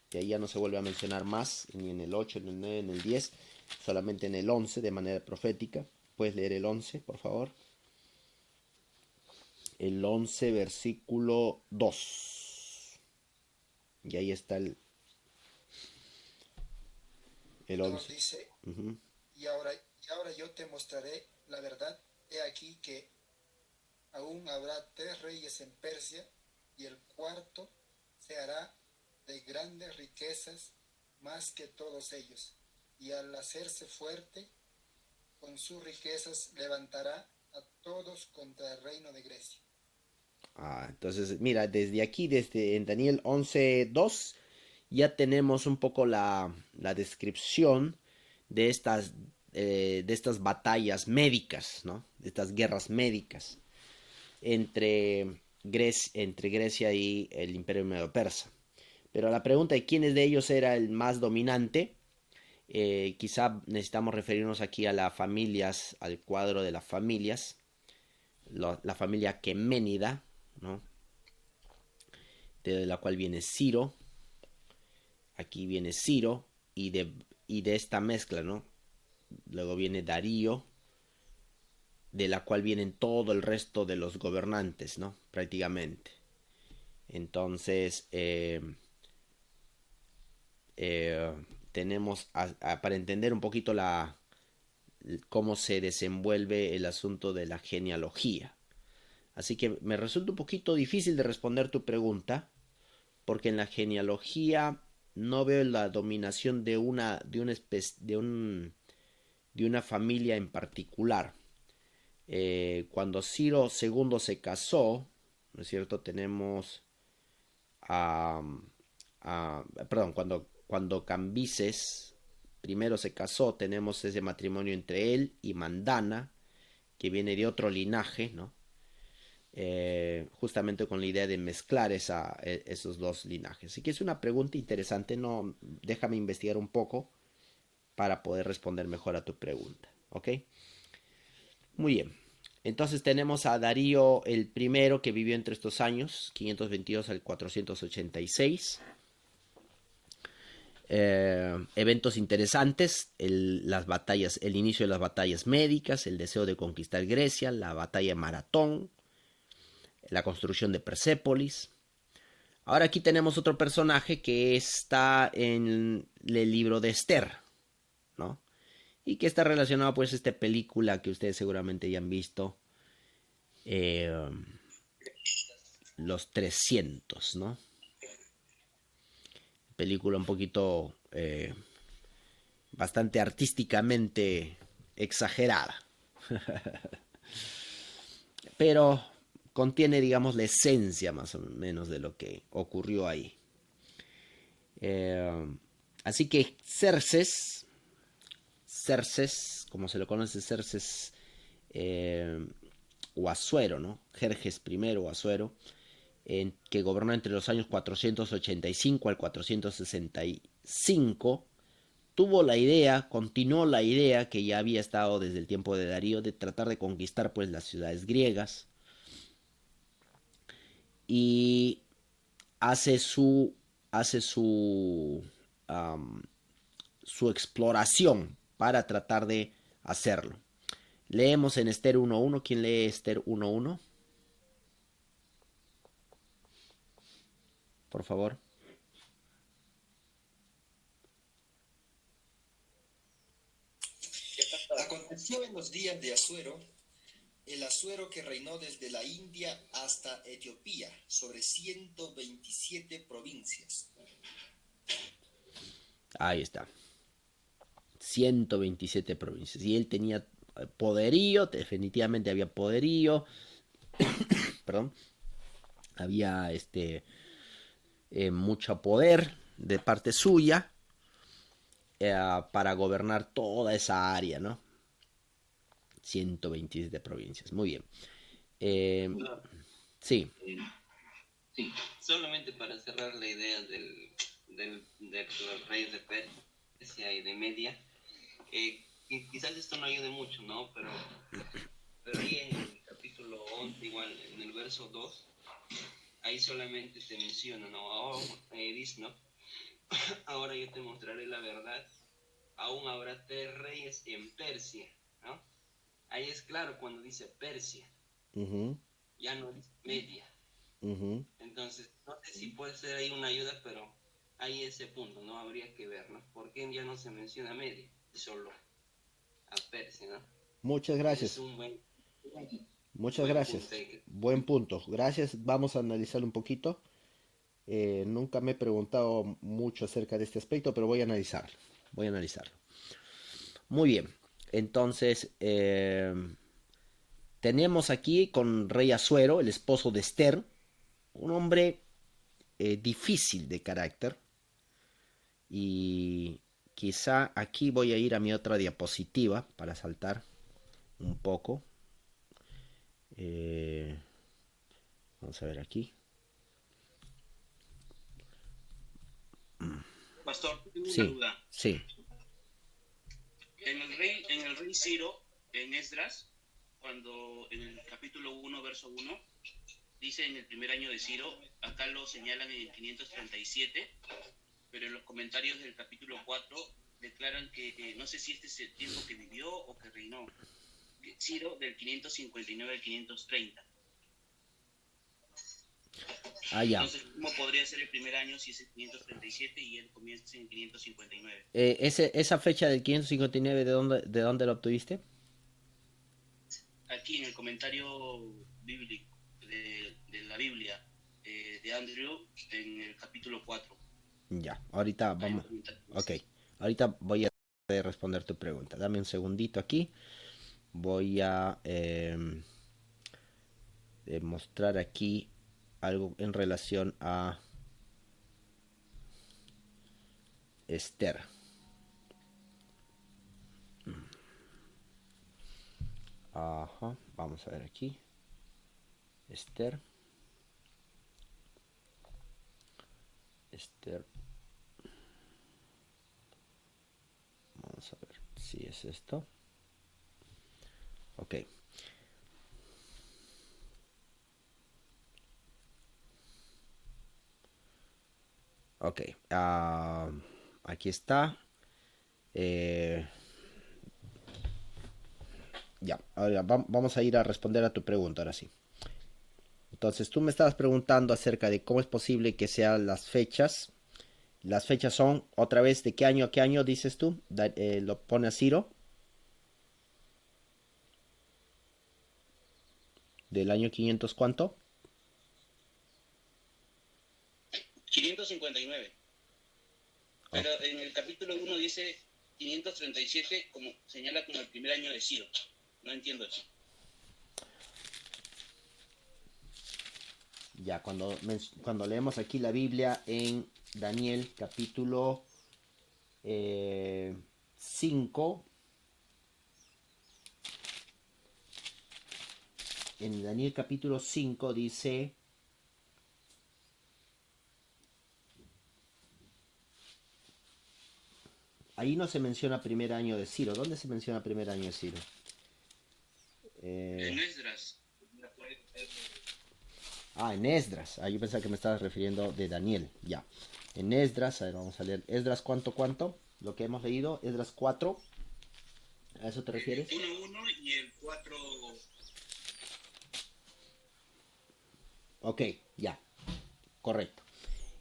S1: que ahí ya no se vuelve a mencionar más, ni en el 8, en el 9, en el 10, solamente en el 11 de manera profética. Puedes leer el 11, por favor. El 11, versículo 2. Y ahí está el 11.
S4: Dice,
S1: Uh-huh.
S4: y ahora yo te mostraré la verdad. He aquí que aún habrá 3 reyes en Persia, y el cuarto se hará de grandes riquezas más que todos ellos, y al hacerse fuerte con sus riquezas levantará a todos contra el reino de Grecia.
S1: Entonces, mira, desde aquí, desde en Daniel 11:2, ya tenemos un poco la descripción de estas batallas médicas, ¿no? De estas guerras médicas entre Grecia y el Imperio Medo-Persa. Pero la pregunta de quién de ellos era el más dominante, quizá necesitamos referirnos aquí a las familias, al cuadro de las familias, la familia aqueménida, ¿no? De la cual viene Ciro. Aquí viene Ciro y de esta mezcla, ¿no? Luego viene Darío, de la cual vienen todo el resto de los gobernantes, ¿no? Prácticamente. Entonces, tenemos, para entender un poquito cómo se desenvuelve el asunto de la genealogía. Así que me resulta un poquito difícil de responder tu pregunta, porque en la genealogía no veo la dominación de una familia en particular. Cuando Ciro II se casó, ¿no es cierto? Tenemos perdón, cuando Cambises primero se casó, tenemos ese matrimonio entre él y Mandana, que viene de otro linaje, ¿no? Justamente con la idea de mezclar esos dos linajes. Así que es una pregunta interesante, no, déjame investigar un poco para poder responder mejor a tu pregunta, ¿ok? Muy bien. Entonces tenemos a Darío el primero, que vivió entre estos años, 522 al 486. Eventos interesantes, las batallas, el inicio de las batallas médicas, el deseo de conquistar Grecia, la batalla de Maratón, la construcción de Persépolis. Ahora aquí tenemos otro personaje que está en el libro de Esther, ¿no? Y que está relacionado pues a esta película que ustedes seguramente ya han visto, Los 300, ¿no? Película un poquito bastante artísticamente exagerada, pero contiene, digamos, la esencia más o menos de lo que ocurrió ahí. Así que Xerxes, como se lo conoce, Xerxes o Asuero, ¿no? Jerjes I o Asuero, que gobernó entre los años 485 al 465, continuó la idea que ya había estado desde el tiempo de Darío, de tratar de conquistar pues las ciudades griegas, y hace su exploración para tratar de hacerlo. Leemos en Esther 1.1. ¿Quién lee Esther 1.1? Por favor.
S4: Aconteció en los días de Asuero, el Asuero que reinó desde la India hasta Etiopía, sobre 127 provincias.
S1: Ahí está. 127 provincias. Y él tenía poderío, definitivamente había poderío. Perdón. Había mucho poder de parte suya para gobernar toda esa área, ¿no? 127 provincias. Muy bien. Sí.
S7: Sí, solamente para cerrar la idea de los reyes de Persia y de Media, quizás esto no ayude mucho, ¿no? Pero ahí en el capítulo 11, igual en el verso 2, ahí solamente te menciona, ¿no? Dice, ¿no? Ahora yo te mostraré la verdad, aún habrá 3 reyes en Persia, ¿no? Ahí es claro cuando dice Persia, ya no dice Media. Entonces, no sé si puede ser ahí una ayuda, pero hay ese punto, ¿no? Habría que ver, ¿no? ¿Por qué ya no se menciona Media, solo a Persia, ¿no?
S1: Muchas gracias.
S7: Es un
S1: Muchas gracias. Buen punto. Gracias. Vamos a analizar un poquito. Nunca me he preguntado mucho acerca de este aspecto, pero voy a analizarlo. Muy bien. Entonces, tenemos aquí con Rey Asuero, el esposo de Esther, un hombre difícil de carácter. Y quizá aquí voy a ir a mi otra diapositiva para saltar un poco. Vamos a ver aquí.
S2: Pastor, tengo
S1: Sí,
S2: una duda.
S1: sí.
S2: En el rey Ciro, en Esdras, cuando en el capítulo 1, verso 1, dice en el primer año de Ciro, acá lo señalan en el 537, pero en los comentarios del capítulo 4 declaran que no sé si este es el tiempo que vivió o que reinó. Ciro del 559 al 530.
S1: Ah, ya.
S2: Entonces, ¿cómo podría ser el primer año si es el 537 y él comienza en 559?
S1: Esa fecha del 559, ¿de dónde la obtuviste?
S2: Aquí en el comentario bíblico de la Biblia de Andrew en el capítulo 4.
S1: Ya, ahorita vamos. Ok, ahorita voy a responder tu pregunta. Dame un segundito aquí. Voy a mostrar aquí algo en relación a Esther. Ajá, vamos a ver aquí. Esther. Esther. Vamos a ver si es esto. Ok. Ok. Aquí está. Ya. Ahora vamos a ir a responder a tu pregunta ahora sí. Entonces tú me estabas preguntando acerca de cómo es posible que sean las fechas. Las fechas son, otra vez, ¿de qué año a qué año dices tú? Lo pone a Ciro. ¿Del año 500 cuánto?
S2: 559. Pero en el capítulo 1 dice 537, como señala como el primer año de Ciro. No entiendo eso.
S1: Ya, cuando leemos aquí la Biblia en Daniel capítulo 5, en Daniel capítulo 5 dice, ahí no se menciona primer año de Ciro. ¿Dónde se menciona primer año de Ciro?
S2: En Esdras.
S1: En Esdras. Yo pensaba que me estabas refiriendo de Daniel. Ya. En Esdras, a ver, vamos a leer. Esdras, ¿cuánto? Lo que hemos leído. Esdras 4. ¿A eso te refieres?
S2: 1:1 y el 4.
S1: Ok, ya. Correcto.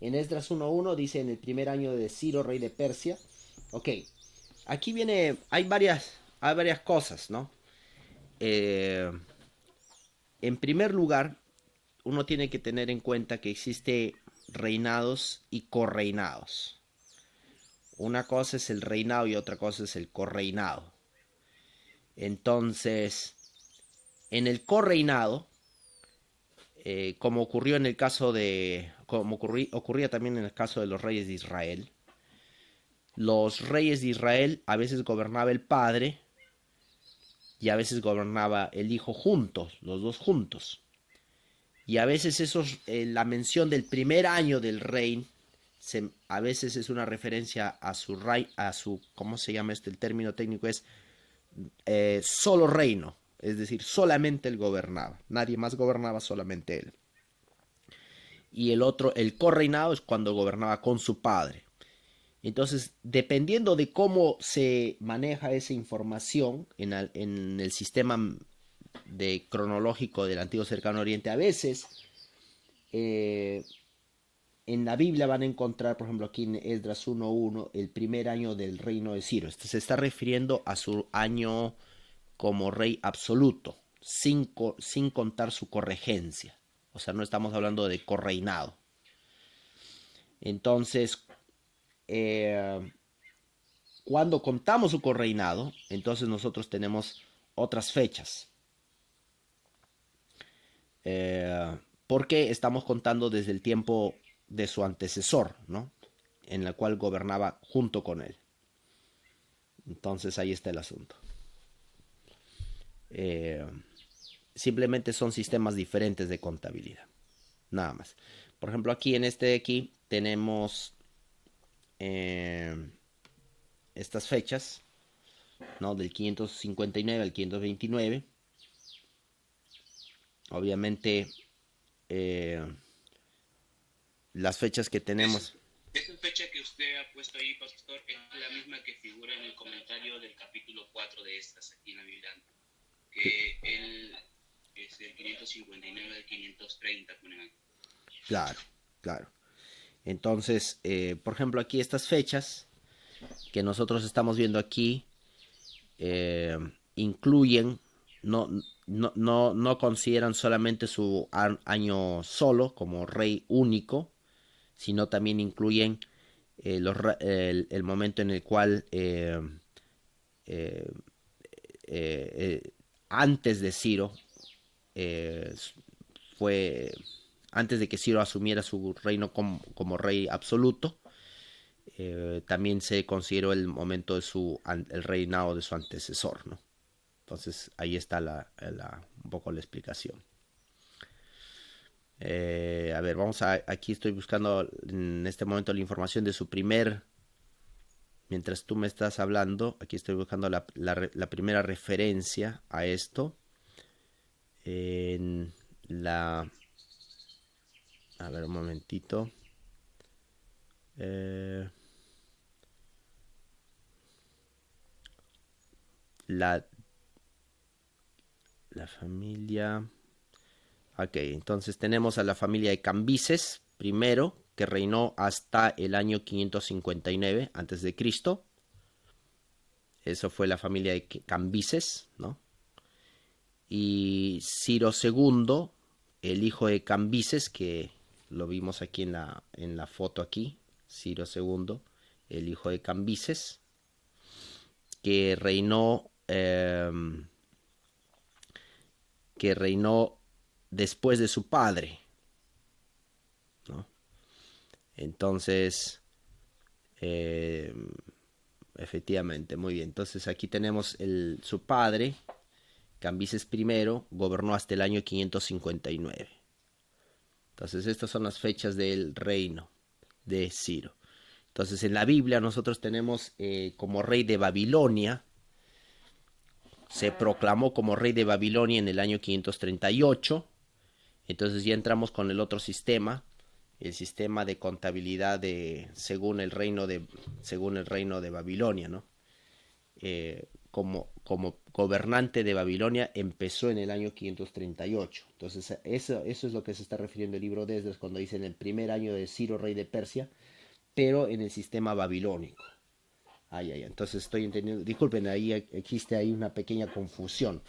S1: En Esdras 1:1 dice en el primer año de Ciro, rey de Persia. Ok. Aquí hay varias cosas, ¿no? En primer lugar, uno tiene que tener en cuenta que existe reinados y correinados. Una cosa es el reinado y otra cosa es el correinado. Entonces, en el correinado, como ocurrió en el caso de, como ocurría también en el caso de los reyes de Israel, los reyes de Israel a veces gobernaba el padre y a veces gobernaba el hijo juntos, los dos juntos. Y a veces la mención del primer año del rey, a veces es una referencia a su, ¿cómo se llama esto? El término técnico es solo reino, es decir, solamente él gobernaba, nadie más gobernaba, solamente él. Y el otro, el correinado, es cuando gobernaba con su padre. Entonces, dependiendo de cómo se maneja esa información en el sistema cronológico del Antiguo Cercano Oriente, a veces en la Biblia van a encontrar, por ejemplo, aquí en Esdras 1:1, el primer año del reino de Ciro. Este se está refiriendo a su año como rey absoluto, sin contar su corregencia. O sea, no estamos hablando de correinado. Entonces, cuando contamos su correinado, entonces nosotros tenemos otras fechas. Porque estamos contando desde el tiempo de su antecesor, ¿no? En la cual gobernaba junto con él. Entonces ahí está el asunto. Simplemente son sistemas diferentes de contabilidad. Nada más. Por ejemplo, aquí en este de aquí tenemos estas fechas, ¿no? Del 559 al 529. Obviamente, las fechas que tenemos.
S2: Esa fecha que usted ha puesto ahí, pastor, es la misma que figura en el comentario del capítulo 4 de estas, aquí en la Biblia. Que él es del 559 al 530, ponen aquí.
S1: Claro. Entonces, por ejemplo, aquí estas fechas que nosotros estamos viendo aquí incluyen, no consideran solamente su año solo como rey único, sino también incluyen el momento en el cual antes de Ciro fue antes de que Ciro asumiera su reino como rey absoluto. también se consideró el momento de el reinado de su antecesor, ¿no? Entonces ahí está un poco la explicación. A ver, aquí estoy buscando en este momento la información de su mientras tú me estás hablando, aquí estoy buscando la primera referencia a esto. A ver, un momentito. La familia... Ok, entonces tenemos a la familia de Cambises primero, que reinó hasta el año 559 a.C. Eso fue la familia de Cambises, ¿no? Y Ciro II, el hijo de Cambises, que lo vimos aquí en la foto aquí, Ciro II, el hijo de Cambises, que reinó después de su padre, ¿no? Entonces, efectivamente, muy bien. Entonces aquí tenemos su padre, Cambises I, gobernó hasta el año 559. Entonces estas son las fechas del reino de Ciro. Entonces en la Biblia nosotros tenemos como rey de Babilonia, se proclamó como rey de Babilonia en el año 538. Entonces ya entramos con el otro sistema, el sistema de contabilidad según el reino de Babilonia, ¿no? Como gobernante de Babilonia empezó en el año 538. Entonces eso es lo que se está refiriendo el libro de Esdras cuando dice en el primer año de Ciro, rey de Persia, pero en el sistema babilónico. Entonces estoy entendiendo, disculpen, ahí existe ahí una pequeña confusión.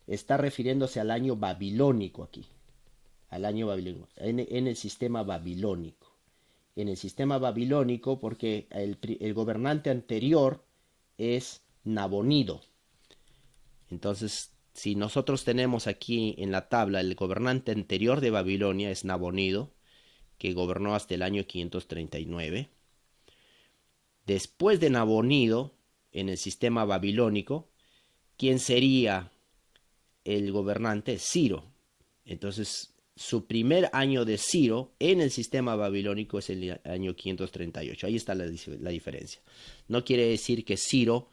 S1: Está refiriéndose al año babilónico aquí, al año babilónico, en el sistema babilónico. En el sistema babilónico, porque el gobernante anterior es Nabonido. Entonces, si nosotros tenemos aquí en la tabla el gobernante anterior de Babilonia es Nabonido, que gobernó hasta el año 539. Después de Nabonido, en el sistema babilónico, ¿quién sería el gobernante? Ciro. Entonces, su primer año de Ciro en el sistema babilónico es el año 538. Ahí está la diferencia. No quiere decir que Ciro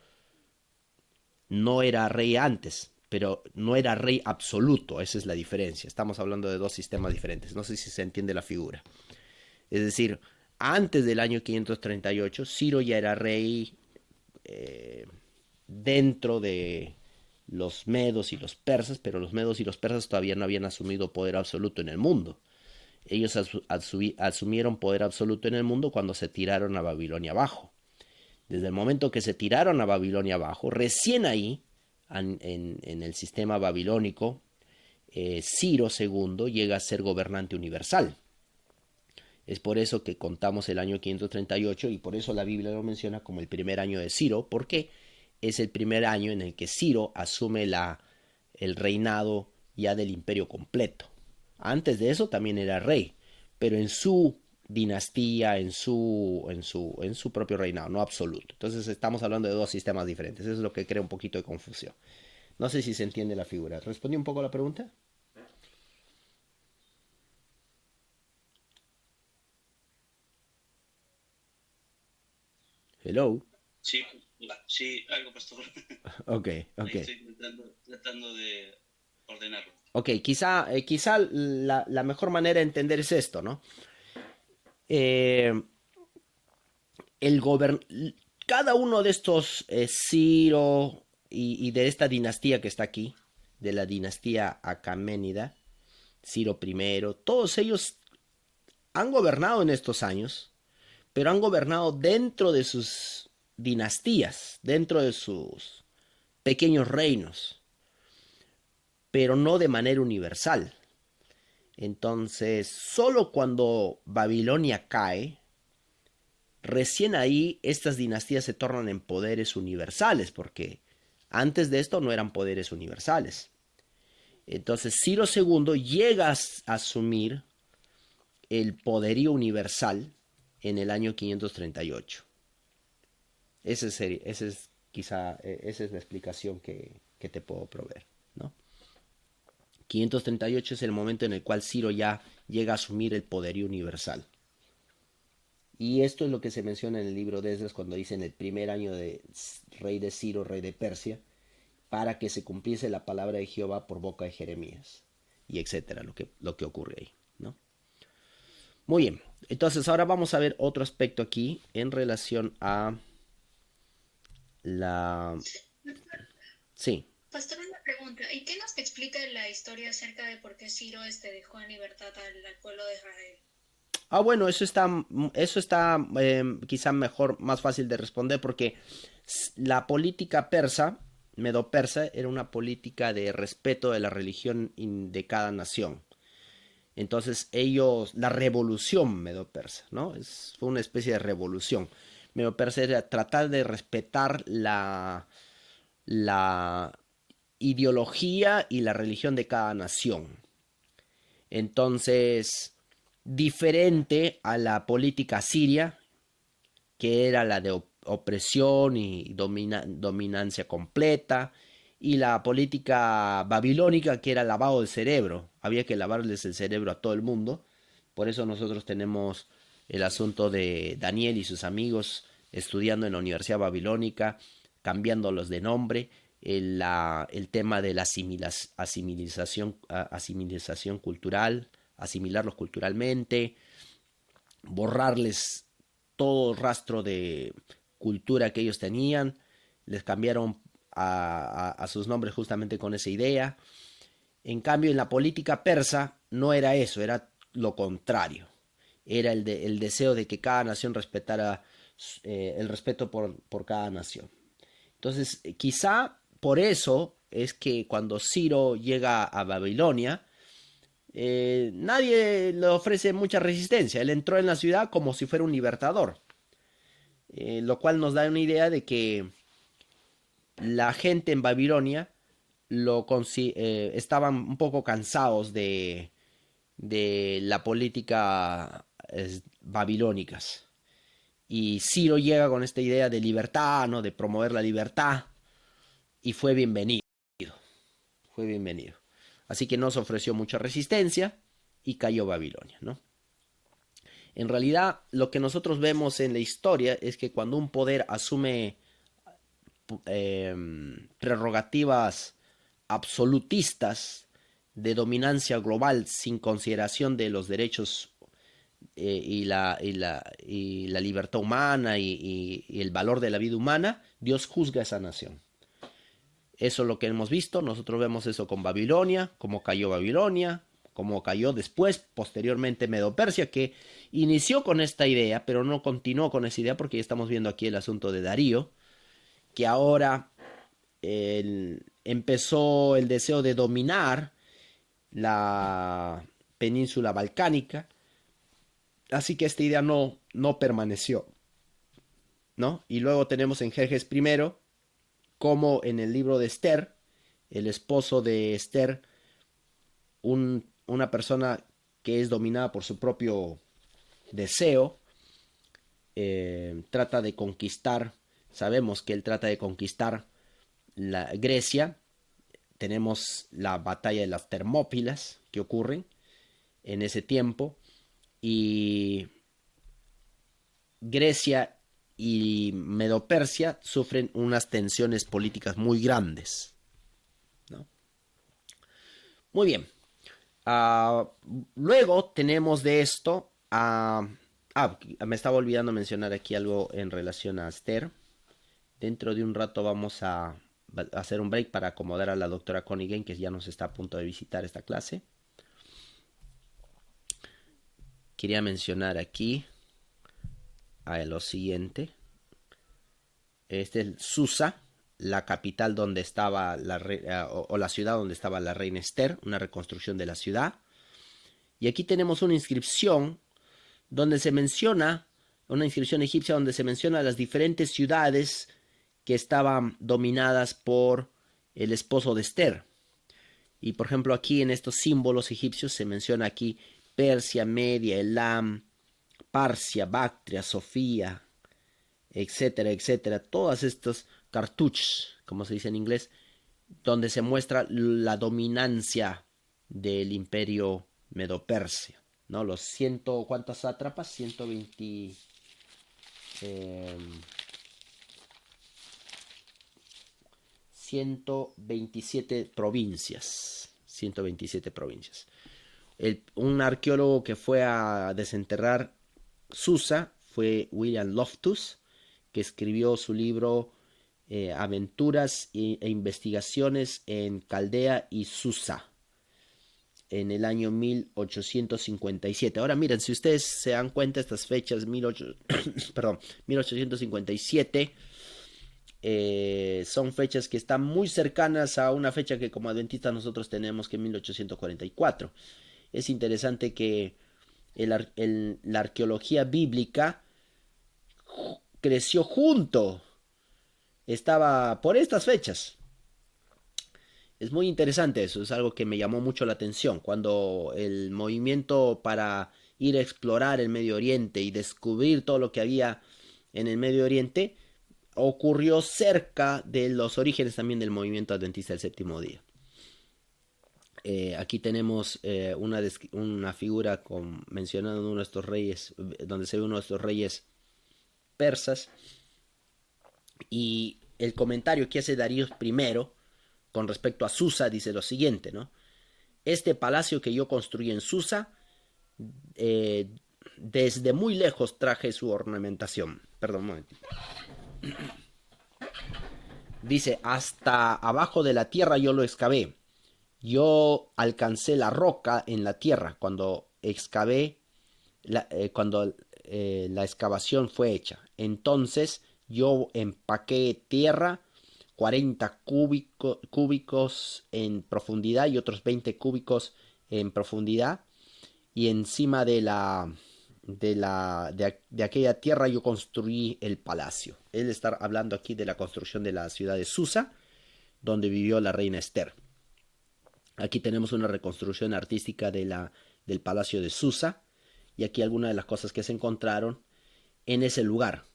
S1: no era rey antes, pero no era rey absoluto. Esa es la diferencia. Estamos hablando de dos sistemas diferentes. No sé si se entiende la figura. Es decir, antes del año 538, Ciro ya era rey dentro de los medos y los persas, pero los medos y los persas todavía no habían asumido poder absoluto en el mundo. Ellos asumieron poder absoluto en el mundo cuando se tiraron a Babilonia abajo. Desde el momento que se tiraron a Babilonia abajo, recién ahí, en el sistema babilónico, Ciro II llega a ser gobernante universal. Es por eso que contamos el año 538 y por eso la Biblia lo menciona como el primer año de Ciro, porque es el primer año en el que Ciro asume el reinado ya del imperio completo. Antes de eso también era rey, pero en su dinastía, en su propio reinado, no absoluto. Entonces estamos hablando de dos sistemas diferentes. Eso es lo que crea un poquito de confusión. No sé si se entiende la figura. ¿Respondí un poco a la pregunta? Hello.
S2: Sí, algo, pastor.
S1: Ok.
S2: Estoy tratando de ordenarlo.
S1: Ok, quizá la mejor manera de entender es esto, ¿no? Cada uno de estos Ciro y de esta dinastía que está aquí, de la dinastía Acaménida, Ciro I, todos ellos han gobernado en estos años, pero han gobernado dentro de sus dinastías, dentro de sus pequeños reinos, pero no de manera universal. Entonces, solo cuando Babilonia cae, recién ahí estas dinastías se tornan en poderes universales, porque antes de esto no eran poderes universales. Entonces Ciro II llega a asumir el poderío universal en el año 538. Esa es la explicación que te puedo proveer, ¿no? 538 es el momento en el cual Ciro ya llega a asumir el poderío universal. Y esto es lo que se menciona en el libro de Esdras cuando dice en el primer año de rey de Ciro, rey de Persia, para que se cumpliese la palabra de Jehová por boca de Jeremías, y etcétera, lo que ocurre ahí, ¿no? Muy bien, entonces ahora vamos a ver otro aspecto aquí en relación a la... Sí.
S5: Pastor, una pregunta. ¿Y qué nos explica la historia acerca de por qué Ciro dejó en libertad al pueblo de Israel?
S1: Bueno, eso está quizá mejor, más fácil de responder porque la política persa, medo-persa, era una política de respeto de la religión de cada nación. Entonces la revolución medo-persa, ¿no? Fue una especie de revolución. Medo-persa era tratar de respetar la ideología y la religión de cada nación. Entonces, diferente a la política siria, que era la de opresión y dominancia completa, y la política babilónica, que era lavado de cerebro. Había que lavarles el cerebro a todo el mundo. Por eso nosotros tenemos el asunto de Daniel y sus amigos estudiando en la Universidad Babilónica, cambiándolos de nombre, el tema de la asimilación cultural, asimilarlos culturalmente, borrarles todo rastro de cultura que ellos tenían, les cambiaron a sus nombres justamente con esa idea. En cambio, en la política persa no era eso, era lo contrario. Era el deseo de que cada nación respetara el respeto por cada nación. Entonces, quizá por eso es que cuando Ciro llega a Babilonia, nadie le ofrece mucha resistencia. Él entró en la ciudad como si fuera un libertador, lo cual nos da una idea de que la gente en Babilonia estaban un poco cansados de la política babilónicas. Y Ciro llega con esta idea de libertad, ¿no? De promover la libertad, y fue bienvenido. Fue bienvenido. Así que no se ofreció mucha resistencia y cayó Babilonia, ¿no? En realidad, lo que nosotros vemos en la historia es que cuando un poder asume prerrogativas absolutistas de dominancia global sin consideración de los derechos y la libertad humana y el valor de la vida humana, Dios juzga a esa nación. Eso es lo que hemos visto. Nosotros vemos eso con Babilonia, cómo cayó Babilonia, cómo cayó después, posteriormente Medo-Persia, que inició con esta idea, pero no continuó con esa idea, porque ya estamos viendo aquí el asunto de Darío, que ahora empezó el deseo de dominar la península balcánica, así que esta idea no permaneció, ¿no? Y luego tenemos en Jerjes I, como en el libro de Esther, el esposo de Esther, una persona que es dominada por su propio deseo, trata de conquistar, sabemos que él trata de conquistar la Grecia. Tenemos la batalla de las Termópilas que ocurren en ese tiempo, y Grecia y Medo-Persia sufren unas tensiones políticas muy grandes, ¿no? Muy bien. Luego tenemos de esto me estaba olvidando mencionar aquí algo en relación a Esther. Dentro de un rato vamos a hacer un break para acomodar a la doctora Conigan, que ya nos está a punto de visitar esta clase. Quería mencionar aquí lo siguiente. Este es Susa, la capital donde estaba la ciudad donde estaba la reina Esther, una reconstrucción de la ciudad. Y aquí tenemos una inscripción donde se menciona, una inscripción egipcia donde se menciona las diferentes ciudades que estaban dominadas por el esposo de Esther. Y por ejemplo aquí en estos símbolos egipcios se menciona aquí Persia, Media, Elam, Parsia, Bactria, Sofía, etcétera, etcétera. Todas estas cartouches, como se dice en inglés, donde se muestra la dominancia del imperio medo-persia, ¿no? Los ¿cuántas sátrapas? 120... 127 provincias. 127 provincias. Un arqueólogo que fue a desenterrar Susa fue William Loftus, que escribió su libro Aventuras e investigaciones en Caldea y Susa en el año 1857. Ahora miren, si ustedes se dan cuenta, estas fechas, 1857, son fechas que están muy cercanas a una fecha que como adventistas nosotros tenemos, que es 1844. Es interesante que la arqueología bíblica creció estaba por estas fechas. Es muy interesante eso, es algo que me llamó mucho la atención. Cuando el movimiento para ir a explorar el Medio Oriente y descubrir todo lo que había en el Medio Oriente ocurrió cerca de los orígenes también del movimiento adventista del séptimo día. Aquí tenemos una figura mencionando uno de estos reyes, donde se ve uno de estos reyes persas, y el comentario que hace Darío I con respecto a Susa dice lo siguiente, ¿no? Este palacio que yo construí en Susa, desde muy lejos traje su ornamentación. Perdón, un momentito. Dice, hasta abajo de la tierra yo lo excavé. Yo alcancé la roca en la tierra cuando excavé, cuando la excavación fue hecha. Entonces yo empaqué tierra 40 cúbicos en profundidad y otros 20 cúbicos en profundidad, y encima de aquella tierra yo construí el palacio. Él está hablando aquí de la construcción de la ciudad de Susa, donde vivió la reina Esther. Aquí tenemos una reconstrucción artística del palacio de Susa, y aquí algunas de las cosas que se encontraron en ese lugar.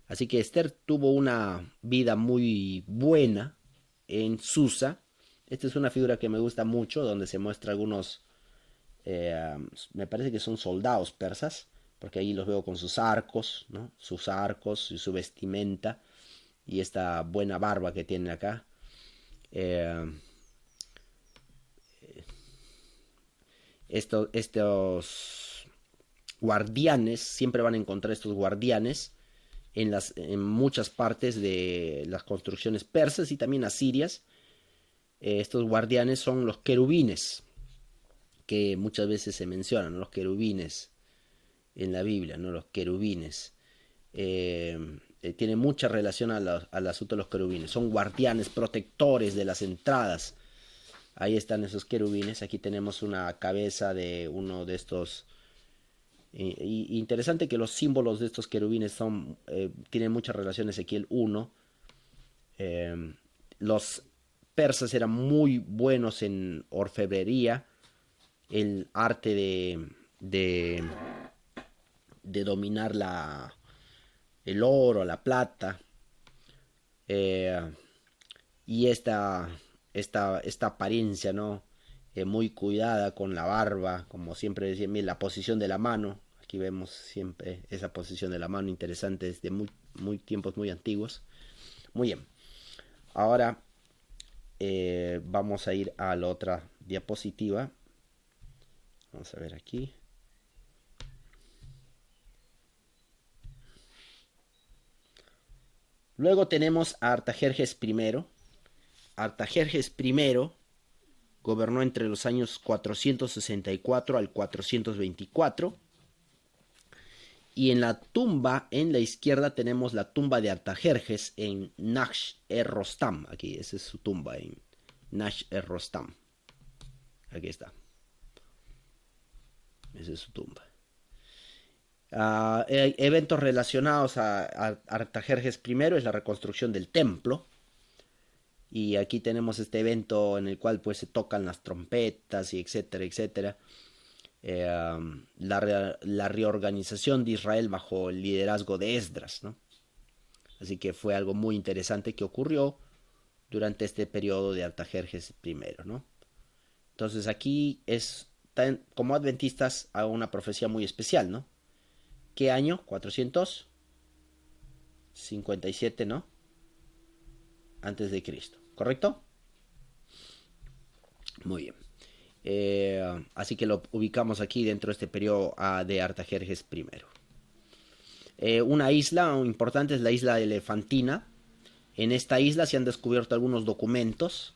S1: Así que Esther tuvo una vida muy buena en Susa. Esta es una figura que me gusta mucho, donde se muestra algunos, me parece que son soldados persas, porque ahí los veo con sus arcos, ¿no? Sus arcos y su vestimenta, y esta buena barba que tienen acá. Estos guardianes, siempre van a encontrar estos guardianes en muchas partes de las construcciones persas y también asirias. Estos guardianes son los querubines, que muchas veces se mencionan, ¿no? Los querubines en la Biblia, ¿no? Los querubines. Tiene mucha relación al asunto de los querubines. Son guardianes, protectores de las entradas. Ahí están esos querubines. Aquí tenemos una cabeza de uno de estos. Interesante que los símbolos de estos querubines tienen mucha relación a Ezequiel 1. Los persas eran muy buenos en orfebrería, el arte de dominar el oro, la plata, y esta apariencia, ¿no? Muy cuidada con la barba, como siempre decía, la posición de la mano. Aquí vemos siempre esa posición de la mano interesante desde muy tiempos muy antiguos. Muy bien. Ahora vamos a ir a la otra diapositiva. Vamos a ver aquí. Luego tenemos a Artajerjes I. Artajerjes I gobernó entre los años 464 al 424. Y en la tumba, en la izquierda, tenemos la tumba de Artajerjes en Nash-er-Rostam. Aquí, esa es su tumba en Nash-er-Rostam. Aquí está. Esa es su tumba. Eventos relacionados a Artajerjes I es la reconstrucción del templo. Y aquí tenemos este evento en el cual pues se tocan las trompetas y etcétera, etcétera. la reorganización de Israel bajo el liderazgo de Esdras, ¿no? Así que fue algo muy interesante que ocurrió durante este periodo de Artajerjes I, ¿no? Entonces aquí como adventistas hago una profecía muy especial, ¿no? ¿Qué año? 457, ¿no? Antes de Cristo, ¿correcto? Muy bien. Así que lo ubicamos aquí dentro de este periodo de Artajerjes I. Una isla importante es la isla de Elefantina. En esta isla se han descubierto algunos documentos.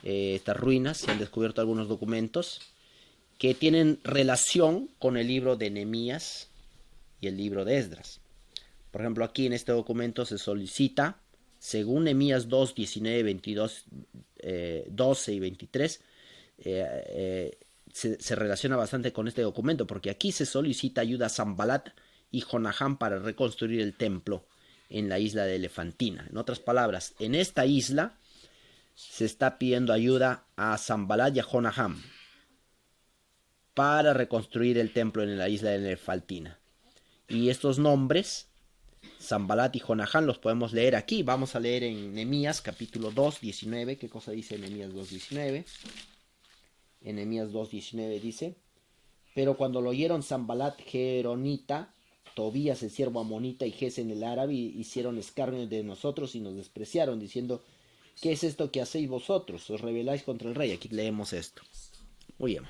S1: Estas ruinas se han descubierto algunos documentos que tienen relación con el libro de Nehemías y el libro de Esdras. Por ejemplo, aquí en este documento se solicita, según Nehemías 2, 19, 22, 12 y 23, se relaciona bastante con este documento, porque aquí se solicita ayuda a Sanbalat y Jonahán para reconstruir el templo en la isla de Elefantina. En otras palabras, en esta isla se está pidiendo ayuda a Sanbalat y a Jonahán para reconstruir el templo en la isla de Elefantina. Y estos nombres, Sanbalat y Jonahán, los podemos leer aquí. Vamos a leer en Nehemías capítulo 2, 19. ¿Qué cosa dice Nehemías 2, 19? En Nehemías 2, 19 dice: pero cuando lo oyeron Sanbalat Geronita, Tobías el siervo amonita y Gesem el árabe, hicieron escarnio de nosotros y nos despreciaron, diciendo: ¿qué es esto que hacéis vosotros? Os rebeláis contra el rey. Aquí leemos esto. Muy bien.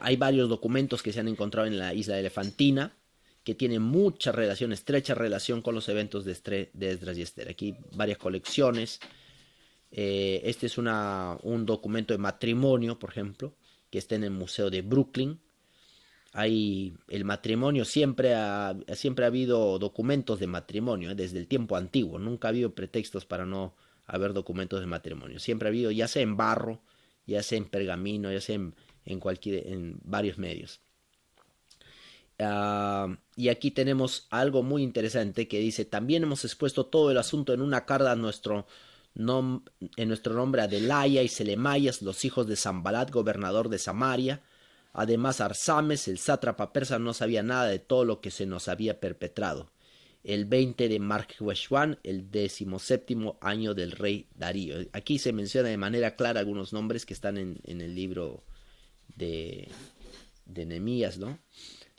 S1: Hay varios documentos que se han encontrado en la isla de Elefantina que tienen mucha relación, estrecha relación con los eventos de Esdras y Esther. Aquí varias colecciones. Este es un documento de matrimonio, por ejemplo, que está en el Museo de Brooklyn. El matrimonio siempre ha habido documentos de matrimonio, desde el tiempo antiguo. Nunca ha habido pretextos para no haber documentos de matrimonio. Siempre ha habido, ya sea en barro, ya sea en pergamino, ya sea en varios medios. Y aquí tenemos algo muy interesante que dice: también hemos expuesto todo el asunto en una carta en nuestro nombre a Delaya y Selemayas, los hijos de Sanbalat, gobernador de Samaria. Además, Arsames, el sátrapa persa, no sabía nada de todo lo que se nos había perpetrado. El 20 de Marcheshvan, el 17º año del rey Darío. Aquí se menciona de manera clara algunos nombres que están en el libro de Nehemías, ¿no?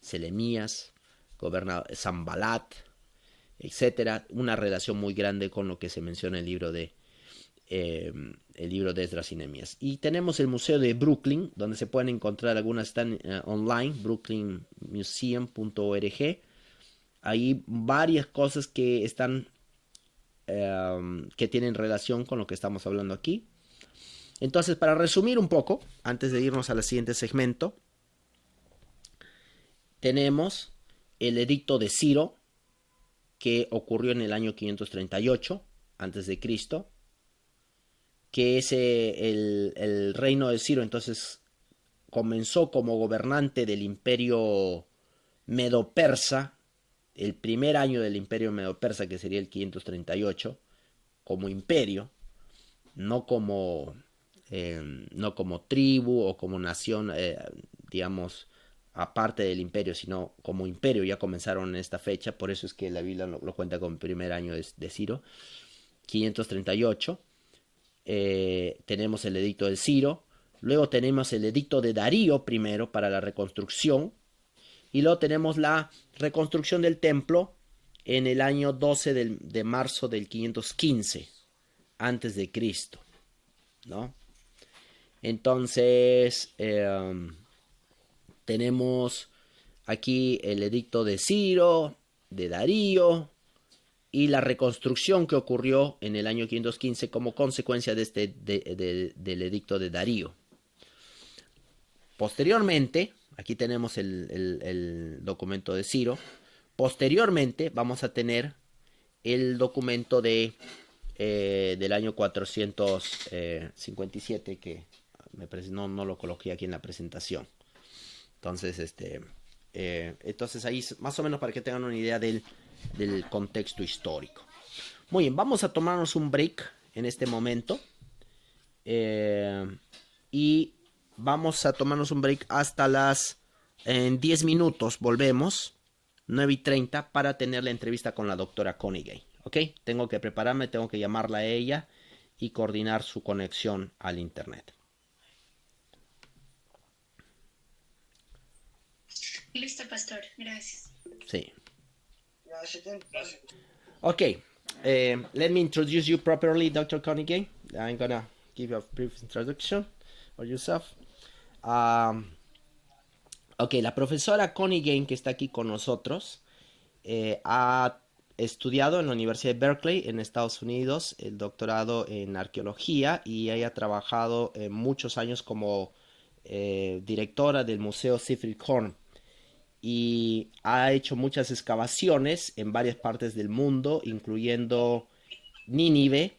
S1: Selemías, Sanbalat, etcétera. Una relación muy grande con lo que se menciona en el libro de Esdras y Nehemías. Y tenemos el Museo de Brooklyn, donde se pueden encontrar algunas, están online, brooklynmuseum.org. Hay varias cosas que están que tienen relación con lo que estamos hablando aquí. Entonces, para resumir un poco, antes de irnos al siguiente segmento, tenemos el edicto de Ciro, que ocurrió en el año 538 antes de Cristo, que es el reino de Ciro. Entonces comenzó como gobernante del imperio medo-persa, el primer año del imperio medo-persa, que sería el 538, como imperio, no como tribu o como nación, digamos, aparte del imperio, sino como imperio. Ya comenzaron en esta fecha, por eso es que la Biblia lo cuenta como el primer año de Ciro, 538. Tenemos el edicto de Ciro, luego tenemos el edicto de Darío primero para la reconstrucción, y luego tenemos la reconstrucción del templo en el año 12 de marzo del 515 antes de Cristo, ¿no? Entonces tenemos aquí el edicto de Ciro, de Darío, y la reconstrucción que ocurrió en el año 515 como consecuencia de del edicto de Darío. Posteriormente, aquí tenemos el documento de Ciro. Posteriormente vamos a tener el documento del año 457, que no lo coloqué aquí en la presentación. Entonces, entonces ahí más o menos para que tengan una idea del contexto histórico. Muy bien, vamos a tomarnos un break en este momento y vamos a tomarnos un break hasta en 10 minutos volvemos, 9:30, para tener la entrevista con la doctora Connie Gay. ¿Ok? Tengo que prepararme, tengo que llamarla a ella y coordinar su conexión al internet.
S5: Listo, pastor. Gracias.
S1: Sí. Okay. Let me introduce you properly, Dr. Connie Gay. I'm gonna give you a brief introduction of yourself. Ok, la profesora Connie Gay, que está aquí con nosotros, ha estudiado en la Universidad de Berkeley, en Estados Unidos, el doctorado en arqueología, y ella ha trabajado muchos años como directora del Museo Seyfried Horn, y ha hecho muchas excavaciones en varias partes del mundo, incluyendo Nínive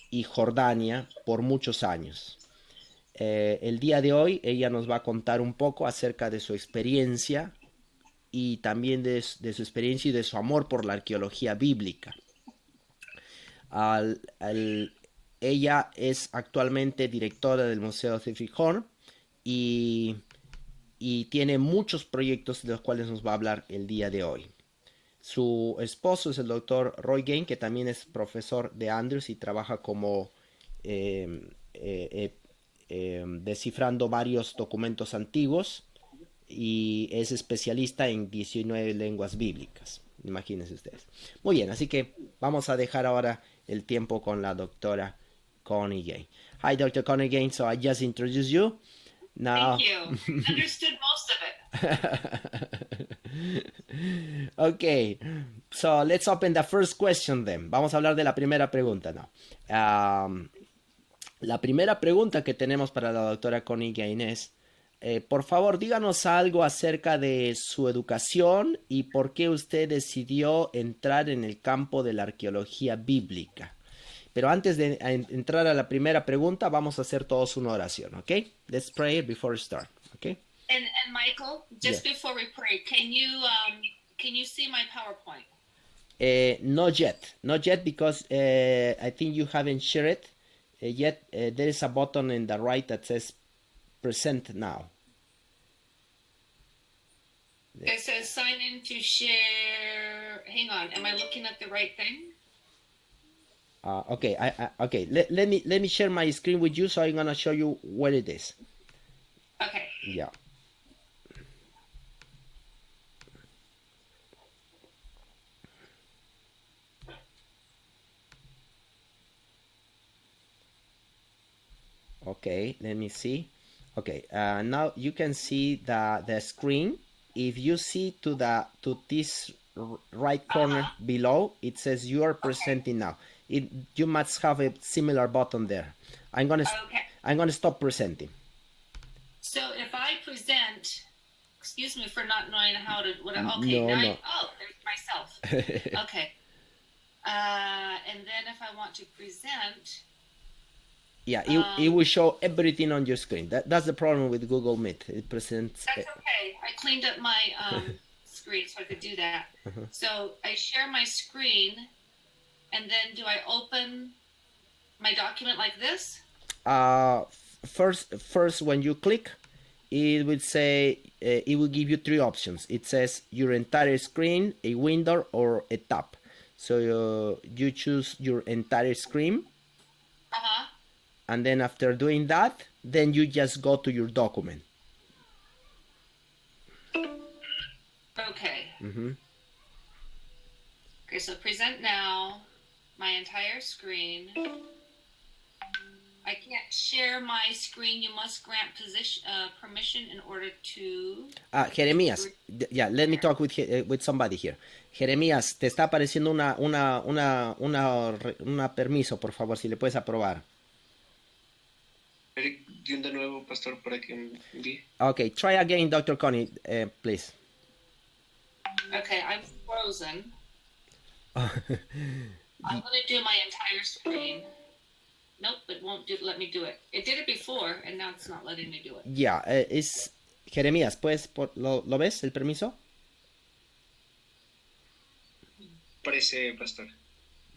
S1: y Jordania, por muchos años. El día de hoy ella nos va a contar un poco acerca de su experiencia y también de su experiencia y de su amor por la arqueología bíblica. Ella es actualmente directora del Museo Seyfried Horn y tiene muchos proyectos de los cuales nos va a hablar el día de hoy. Su esposo es el doctor Roy Gay, que también es profesor de Andrews y trabaja como descifrando varios documentos antiguos, y es especialista en 19 lenguas bíblicas. Imagínense ustedes. Muy bien, así que vamos a dejar ahora el tiempo con la doctora Connie Gay. Hi, Dr. Connie Gay. So I just introduced you. Now...
S8: Thank you. Understood most of it.
S1: Okay, so let's open the first question then. Vamos a hablar de la primera pregunta, ¿no? La primera pregunta que tenemos para la doctora Connie Gay es, por favor, díganos algo acerca de su educación y por qué usted decidió entrar en el campo de la arqueología bíblica. Pero antes de entrar a la primera pregunta, vamos a hacer todos una oración, ¿ok? Let's pray before we start, ¿ok?
S8: And Michael, just before we pray, can you see my PowerPoint?
S1: Not yet, because I think you haven't shared it yet. There is a button in the right that says present now.
S8: It says sign in to share. Hang on, am I looking at the right thing?
S1: Okay. Okay. Let me share my screen with you, so I'm gonna show you where it is.
S8: Okay.
S1: Yeah. Okay, let me see. Okay, now you can see the screen. If you see to this right corner below, it says you are presenting now. You must have a similar button there. I'm gonna stop presenting.
S8: So if I present, excuse me for not knowing how to.
S1: No.
S8: There's myself. Okay. And then if I want to present.
S1: Yeah, it will show everything on your screen. That's the problem with Google Meet. It presents...
S8: That's okay. I cleaned up my screen so I could do that. So I share my screen, and then do I open my document like this?
S1: First, when you click, it will say, it will give you three options. It says your entire screen, a window, or a tab. So you choose your entire screen. And then after doing that, then you just go to your document.
S8: Okay. Okay, so present now, my entire screen. I can't share my screen. You must grant permission in order to...
S1: Jeremías, yeah, let me talk with somebody here. Jeremías, te está apareciendo una permiso, por favor, si le puedes aprobar.
S9: De nuevo, pastor, para que envíe.
S1: Okay, try again, Dr. Connie, please.
S8: Okay, I'm frozen. I'm going to do my entire screen. Nope, it won't let me do it. It did it before, and now it's not letting me do it.
S1: Yeah, es... Jeremías, pues, ¿lo ves, el permiso?
S9: Parece, pastor.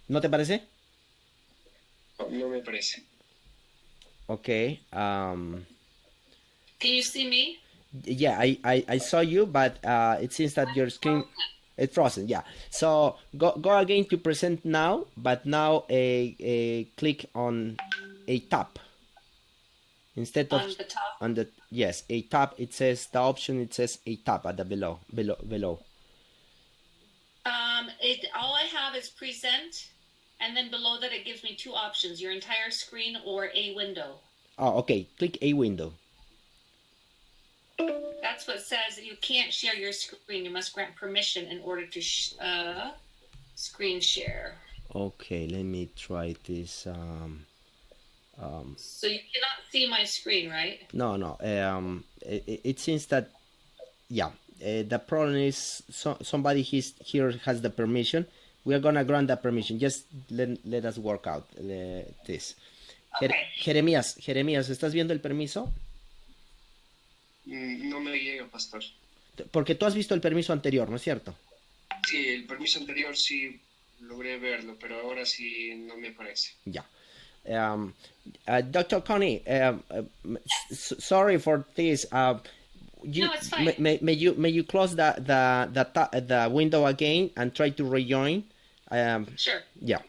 S1: ¿No te parece?
S9: No me parece.
S1: Okay.
S8: Can you see me?
S1: Yeah, I saw you, but it seems that your screen it's frozen. Yeah. So go again to present now, but now a click on a tab instead of
S8: On the top.
S1: on the yes a tab. It says the option. It says a tab at the below.
S8: All I have is present, and then below that it gives me two options: your entire screen or a window.
S1: Oh, okay. Click a window.
S8: That's what says you can't share your screen. You must grant permission in order to screen share.
S1: Okay, let me try this.
S8: So you cannot see my screen, right?
S1: No. It seems that yeah. The problem is somebody here has the permission. We are gonna grant that permission. Just let us work out this.
S8: Okay.
S1: Jeremías, ¿estás viendo el permiso?
S9: No me llega, pastor.
S1: Porque tú has visto el permiso anterior, ¿no es cierto?
S9: Sí, el permiso anterior sí logré verlo, pero ahora sí no me aparece.
S1: Ya. Dr. Connie, sorry for this.
S8: No, it's fine.
S1: May you close the window again and try to rejoin?
S8: Sure.
S1: Yeah.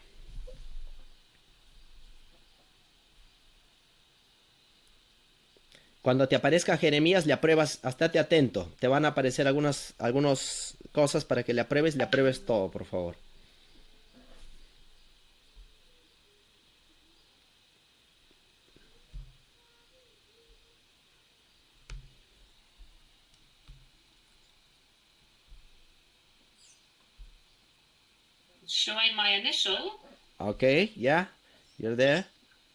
S1: Cuando te aparezca Jeremías, le apruebas, estate atento. Te van a aparecer algunas cosas para que le apruebes todo, por favor.
S8: Showing my initial.
S1: Okay, yeah, you're there.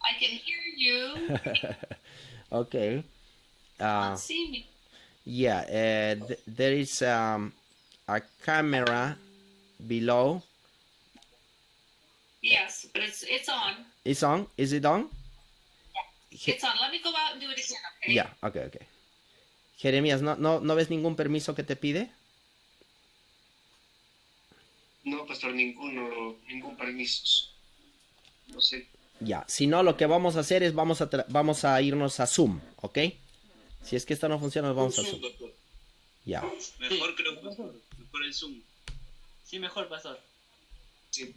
S8: I can hear you.
S1: Okay.
S8: Can't see me.
S1: Yeah, there is a camera below.
S8: Yes, but it's on.
S1: It's on? Is it on?
S8: It's on. Let me go out and do it again, okay?
S1: Yeah, okay. Jeremías, ¿no ves ningún permiso que te pide?
S9: No, pastor, ningún permiso. No sé.
S1: Ya, si no, lo que vamos a hacer es vamos a irnos a Zoom, ¿ok? Si es que esto no funciona, nos vamos a Zoom. Ya.
S2: Mejor creo, mejor el Zoom.
S6: Sí, mejor, pastor.
S9: Sí.